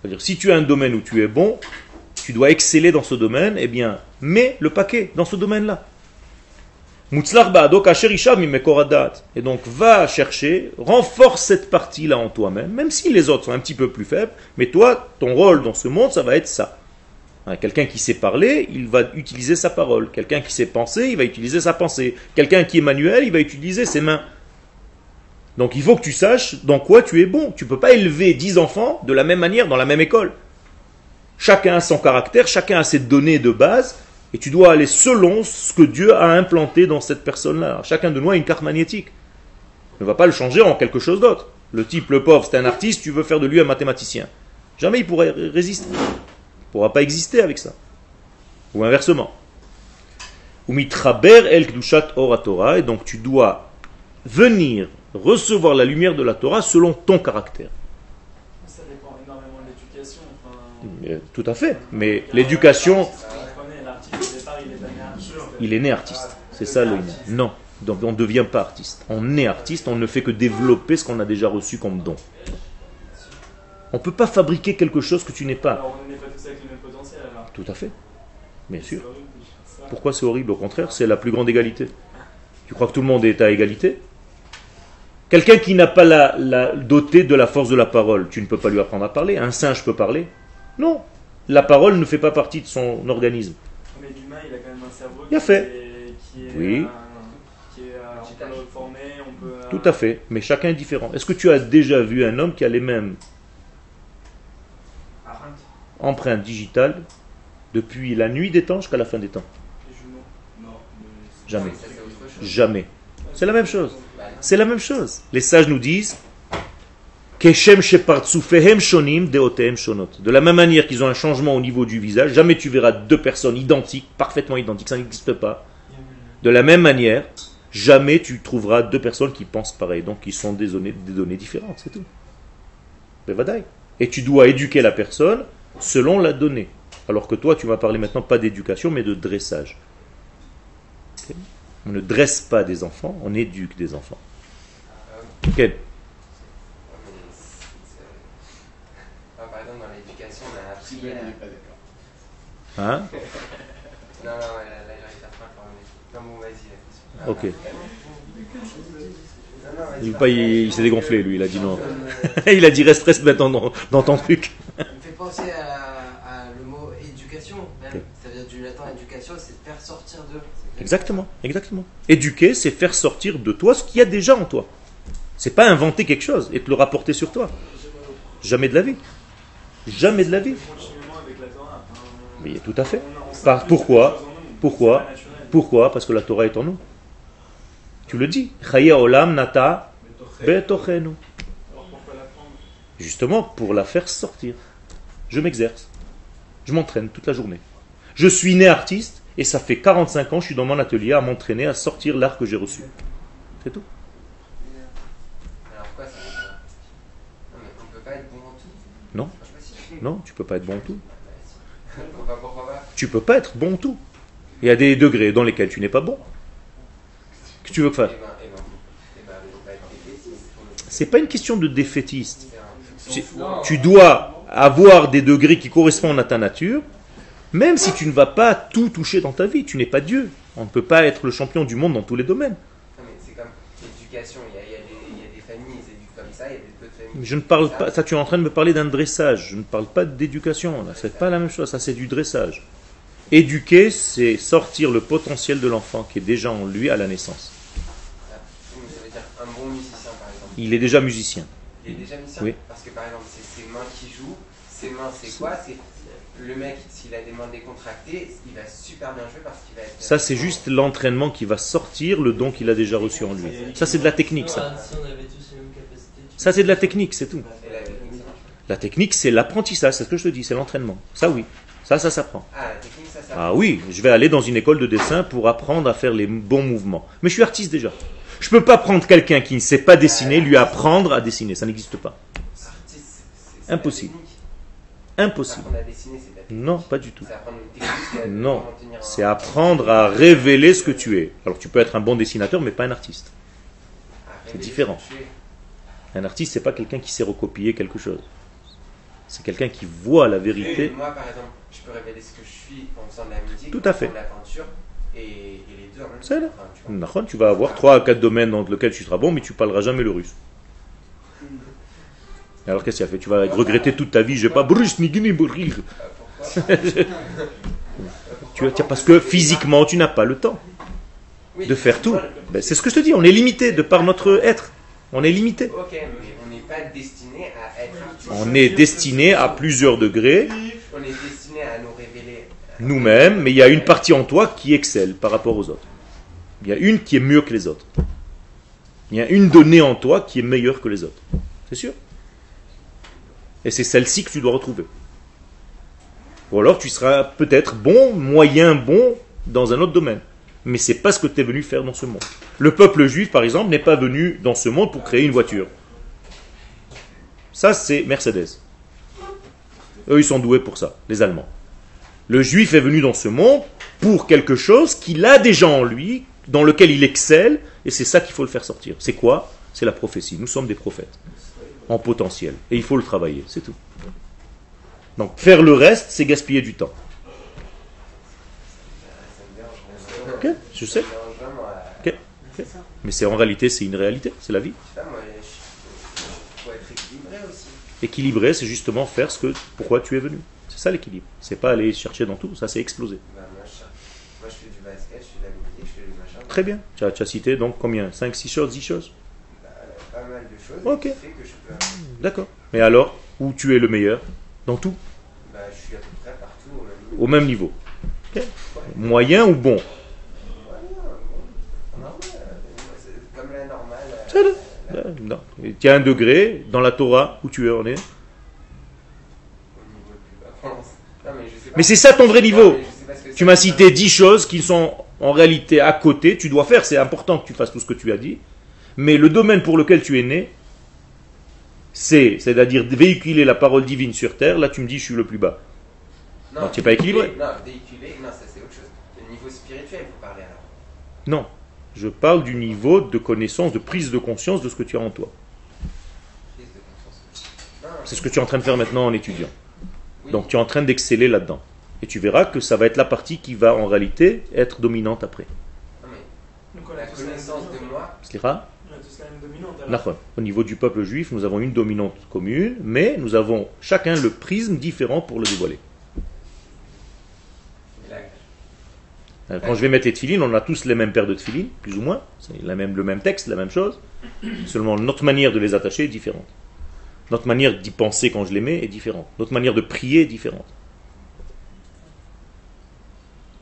C'est-à-dire, si tu as un domaine où tu es bon, tu dois exceller dans ce domaine, eh bien, mets le paquet dans ce domaine-là. Et donc, va chercher, renforce cette partie-là en toi-même, même si les autres sont un petit peu plus faibles, mais toi, ton rôle dans ce monde, ça va être ça. Quelqu'un qui sait parler, il va utiliser sa parole. Quelqu'un qui sait penser, il va utiliser sa pensée. Quelqu'un qui est manuel, il va utiliser ses mains. Donc il faut que tu saches dans quoi tu es bon. Tu ne peux pas élever 10 enfants de la même manière dans la même école. Chacun a son caractère, chacun a ses données de base, et tu dois aller selon ce que Dieu a implanté dans cette personne-là. Chacun de nous a une carte magnétique. Ne va pas le changer en quelque chose d'autre. Le type, le pauvre, c'est un artiste, tu veux faire de lui un mathématicien. Jamais il pourrait résister. Il ne pourra pas exister avec ça. Ou inversement. Umitraber el kdushat or Torah, et donc tu dois venir recevoir la lumière de la Torah selon ton caractère. Ça dépend énormément de l'éducation. Tout à fait. Mais l'éducation, L'artiste, au départ, il est né artiste. il est né artiste. C'est ça le non. Donc on ne devient pas artiste. On est artiste, on ne fait que développer ce qu'on a déjà reçu comme don. On ne peut pas fabriquer quelque chose que tu n'es pas. Alors on n'est pas tous avec le même potentiel alors. Tout à fait. Bien sûr. C'est horrible, ça. Pourquoi c'est horrible? Au contraire, c'est la plus grande égalité. Tu crois que tout le monde est à égalité? Quelqu'un qui n'a pas la doté de la force de la parole, tu ne peux pas lui apprendre à parler. Un singe peut parler? Non. La parole ne fait pas partie de son organisme. Mais l'humain, il a quand même un cerveau Bien fait. qui est Oui. on peut le reformer, on peut... Tout à fait. Mais chacun est différent. Est-ce que tu as déjà vu un homme qui a les mêmes empreintes digitales depuis la nuit des temps jusqu'à la fin des temps? Les jumeaux. Non, Jamais. Ça, c'est autre chose. Jamais. C'est la même chose. Bah, non. C'est la même chose. Les sages nous disent de la même manière qu'ils ont un changement au niveau du visage, jamais tu verras deux personnes identiques, parfaitement identiques, ça n'existe pas. De la même manière, jamais tu trouveras deux personnes qui pensent pareil, donc qui sont des données différentes, c'est tout. Et tu dois éduquer la personne selon la donnée. Alors que toi, tu m'as parlé maintenant pas d'éducation, mais de dressage. Okay. On ne dresse pas des enfants, on éduque des enfants. Okay. Par exemple, dans l'éducation, on a appris. Sylvain n'est pas d'accord. Hein? Non, là, j'arrive à faire quand même. Non, bon, vas-y. Ok. Non, vas-y, Il s'est dégonflé, lui, il a dit non. Il a dit reste maintenant dans ton truc. Ça me fait penser à le mot éducation, même. Ça veut dire du latin éducation, c'est faire sortir de. Exactement. Éduquer, c'est faire sortir de toi ce qu'il y a déjà en toi. C'est pas inventer quelque chose et te le rapporter sur toi. Jamais de la vie. Jamais de la vie. Continuellement avec la Torah. Mais tout à fait. On Pourquoi? C'est pas naturel. Pourquoi? Parce que la Torah est en nous. Tu le dis. Chaye olam nata betochenu. Alors pourquoi l'apprendre? Justement, pour la faire sortir. Je m'exerce. Je m'entraîne toute la journée. Je suis né artiste et ça fait 45 ans que je suis dans mon atelier à m'entraîner à sortir l'art que j'ai reçu. C'est tout. Alors pourquoi ça? Non, mais on peut pas être bon en tout. Non. Franchement, si. Non, tu peux pas être bon en tout. Pourquoi pas? Tu peux pas être bon en tout. Il y a des degrés dans lesquels tu n'es pas bon. Qu'est-ce que tu veux faire? Faut pas être défaitiste. C'est pas une question de défaitiste. C'est un- Tu dois avoir des degrés qui correspondent à ta nature, même si tu ne vas pas tout toucher dans ta vie. Tu n'es pas Dieu. On ne peut pas être le champion du monde dans tous les domaines. Non, mais c'est comme l'éducation. Il y a des familles, ils éduquent comme ça, il y a d'autres familles. Je ne parle pas, ça tu es en train de me parler d'un dressage. Je ne parle pas d'éducation. Là, c'est pas la même chose. Ça c'est du dressage. Éduquer, c'est sortir le potentiel de l'enfant qui est déjà en lui à la naissance. Ça veut dire un bon musicien, par exemple. Il est déjà musicien. Il est déjà musicien. Oui. Parce que par exemple, c'est ses mains qui jouent. Ses mains, c'est quoi? C'est le mec, s'il a des mains décontractées, il va super bien jouer parce qu'il va être. Ça c'est juste l'entraînement qui va sortir le don qu'il a déjà reçu en lui. Ça c'est de la technique, ça. Si on avait tous les mêmes capacités. Ça c'est de la technique, c'est tout. Et la technique, ça marche. La technique c'est l'apprentissage, c'est ce que je te dis, c'est l'entraînement. Ça oui, ça s'apprend. Ah, la technique, ça. Ah oui, je vais aller dans une école de dessin pour apprendre à faire les bons mouvements. Mais je suis artiste déjà. Je peux pas prendre quelqu'un qui ne sait pas dessiner, lui apprendre à dessiner, ça n'existe pas. Artiste, c'est Impossible. la technique. Impossible. Apprendre à dessiner, c'est de la technique. Non, pas du tout. C'est apprendre une technique. Non, comment tenir un- c'est apprendre à révéler ce que tu es. Alors tu peux être un bon dessinateur, mais pas un artiste. à c'est révéler différent. ce que tu es. Un artiste, c'est pas quelqu'un qui sait recopier quelque chose. C'est quelqu'un qui voit la vérité. Moi, par exemple, je peux révéler ce que je suis en faisant de la musique, Tout à en fait. faisant de la peinture, et les deux en même temps. C'est là. Enfin, tu vois. Tu vas avoir 3 à 4 domaines dans lesquels tu seras bon, mais tu parleras jamais le russe. Alors qu'est-ce que ça fait? Tu vas regretter toute ta vie. Je vais pas brus ni guini brrr. Pourquoi Parce que physiquement, tu n'as pas le temps Oui. de faire tout. Ben, c'est ce que je te dis. On est limité de par notre être. On est limité. Ok, mais on n'est pas destiné à être artiste. On est destiné à plusieurs degrés On est destiné à nous révéler. nous-mêmes, mais il y a une partie en toi qui excelle par rapport aux autres. Il y a une qui est mieux que les autres. Il y a une donnée en toi qui est meilleure que les autres. C'est sûr. Et c'est celle-ci que tu dois retrouver. Ou alors tu seras peut-être bon, moyen bon dans un autre domaine. Mais c'est pas ce que tu es venu faire dans ce monde. Le peuple juif, par exemple, n'est pas venu dans ce monde pour créer une voiture. Ça, c'est Mercedes. Eux, ils sont doués pour ça, les Allemands. Le juif est venu dans ce monde pour quelque chose qu'il a déjà en lui, dans lequel il excelle, et c'est ça qu'il faut le faire sortir. C'est quoi? C'est la prophétie. Nous sommes des prophètes, en potentiel. Et il faut le travailler, c'est tout. Donc, faire le reste, c'est gaspiller du temps. Ça me dérange vraiment. Ok, je sais. Ça me dérange vraiment. Ok, ok. Mais c'est en réalité, c'est une réalité, c'est la vie. Je sais pas, moi, faut être équilibré aussi. Équilibrer, c'est justement faire pourquoi tu es venu. C'est ça l'équilibre. C'est pas aller chercher dans tout, ça c'est exploser. Bah, moi, je fais du basket, je fais de la musique, je fais du machin. Très bien. Tu as cité donc combien? 5, 6 choses, 10 choses? Bah, pas mal de choses. Ok. Qui fait que je peux. D'accord. Mais alors, où tu es le meilleur? Dans tout? Bah, je suis à peu près partout Au même niveau. Ok. Moyen ou bon? Ouais, non, bon, normal, c'est comme la normale. C'est là. Non. Tu as un degré dans la Torah où tu en es. Au niveau le plus bas, je pense. Non, mais je sais pas. Mais c'est ça ton vrai niveau. Non, mais je sais pas ce que Tu c'est. m'as cité 10 choses qui sont en réalité à côté. Tu dois faire, c'est important que tu fasses tout ce que tu as dit. Mais le domaine pour lequel tu es né, c'est-à-dire véhiculer la parole divine sur terre. Là, tu me dis, je suis le plus bas. Non, tu n'es pas équilibré. Non, véhiculer, non, ça c'est autre chose. Le niveau spirituel, il faut parler alors. Non. Je parle du niveau de connaissance, de prise de conscience de ce que tu as en toi. Prise de conscience. Non, C'est ce que tu es en train de faire maintenant en étudiant. oui. Donc tu es en train d'exceller là-dedans. Et tu verras que ça va être la partie qui va en réalité être dominante après. Non, mais Donc on la a tous la même connaissance de dominante. moi, Slira? On a tous la même dominante. alors. D'accord. Au niveau du peuple juif, nous avons une dominante commune, mais nous avons chacun le prisme différent pour le dévoiler. la- Quand je vais mettre les tefilines, on a tous les mêmes paires de tefilines, plus ou moins. C'est le même texte, la même chose. Seulement notre manière de les attacher est différente. Notre manière d'y penser quand je les mets est différente. Notre manière de prier est différente.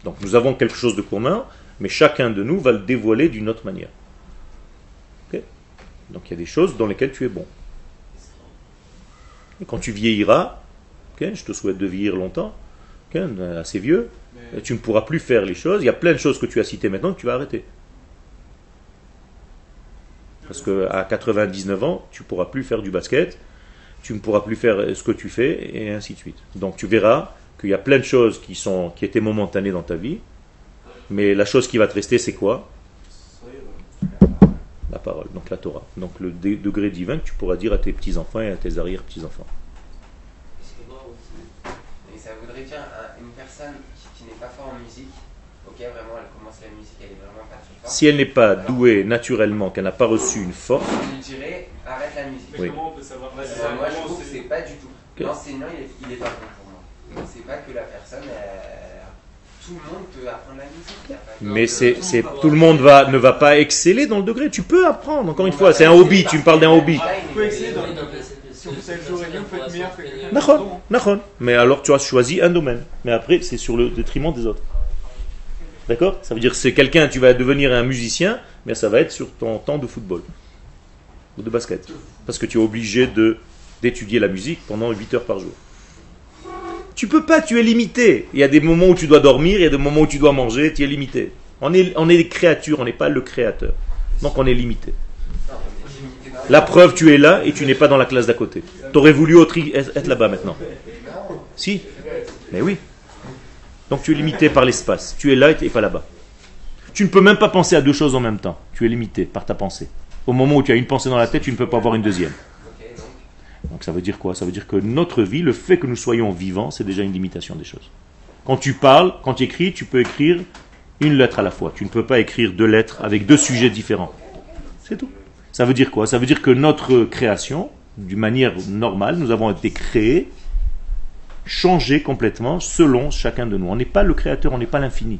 Donc nous avons quelque chose de commun, mais chacun de nous va le dévoiler d'une autre manière. Ok? Donc il y a des choses dans lesquelles tu es bon. Et quand tu vieilliras, ok, je te souhaite de vieillir longtemps, ok, assez vieux, Mais tu ne pourras plus faire les choses. Il y a plein de choses que tu as citées maintenant que tu vas arrêter. Parce qu'à 99 ans, tu ne pourras plus faire du basket, tu ne pourras plus faire ce que tu fais, et ainsi de suite. Donc tu verras qu'il y a plein de choses qui étaient momentanées dans ta vie, mais la chose qui va te rester, c'est quoi? La parole, donc la Torah. Donc le degré divin que tu pourras dire à tes petits-enfants et à tes arrière-petits-enfants. Est-ce que personne qui n'est pas forte en musique, ok, vraiment, elle commence la musique, elle est vraiment pas très forte. Si elle n'est pas douée naturellement, qu'elle n'a pas reçu une force, Je dirais, arrête la musique. Mais Oui. comment on peut savoir Moi, je trouve que c'est pas du tout. L'enseignant, il est pas bon pour moi. C'est pas que la personne, tout le monde peut apprendre la musique. Y a pas que- mais tout le monde ne va pas exceller dans le degré. Tu peux apprendre, encore une fois, c'est un hobby, tu me parles d'un hobby. Vous pouvez essayer Oui, de. donc, c'est Si on fait le jour et nuit, on peut être meilleur que quelqu'un. Nachon, nachon. Mais alors tu as choisi un domaine. Mais après, c'est sur le détriment des autres. D'accord? Ça veut dire que c'est quelqu'un, tu vas devenir un musicien, mais ça va être sur ton temps de football ou de basket. Parce que tu es obligé d'étudier la musique pendant 8 heures par jour. Tu peux pas, tu es limité. Il y a des moments où tu dois dormir, il y a des moments où tu dois manger, tu es limité. On est des créatures, on n'est pas le créateur. Donc on est limité. Non, on est limité dans La preuve, tu es là et tu n'es pas dans la classe d'à côté. Tu aurais voulu être là-bas maintenant. Non. Si? Mais oui. Donc tu es limité par l'espace. Tu es là et tu n'es pas là-bas. Tu ne peux même pas penser à deux choses en même temps. Tu es limité par ta pensée. Au moment où tu as une pensée dans la tête, tu ne peux pas avoir une deuxième. Ok, Donc ça veut dire quoi? Ça veut dire que notre vie, le fait que nous soyons vivants, c'est déjà une limitation des choses. Quand tu parles, quand tu écris, tu peux écrire une lettre à la fois. Tu ne peux pas écrire deux lettres avec deux sujets différents. C'est tout. Ça veut dire quoi? Ça veut dire que notre création, d'une manière normale, nous avons été créés, changés complètement selon chacun de nous. On n'est pas le créateur, on n'est pas l'infini.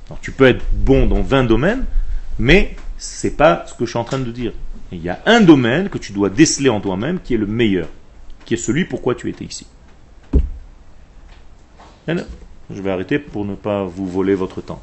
Alors, tu peux être bon dans 20 domaines, mais c'est pas ce que je suis en train de dire. Il y a un domaine que tu dois déceler en toi-même qui est le meilleur, qui est celui pourquoi tu étais ici. Je vais arrêter pour ne pas vous voler votre temps.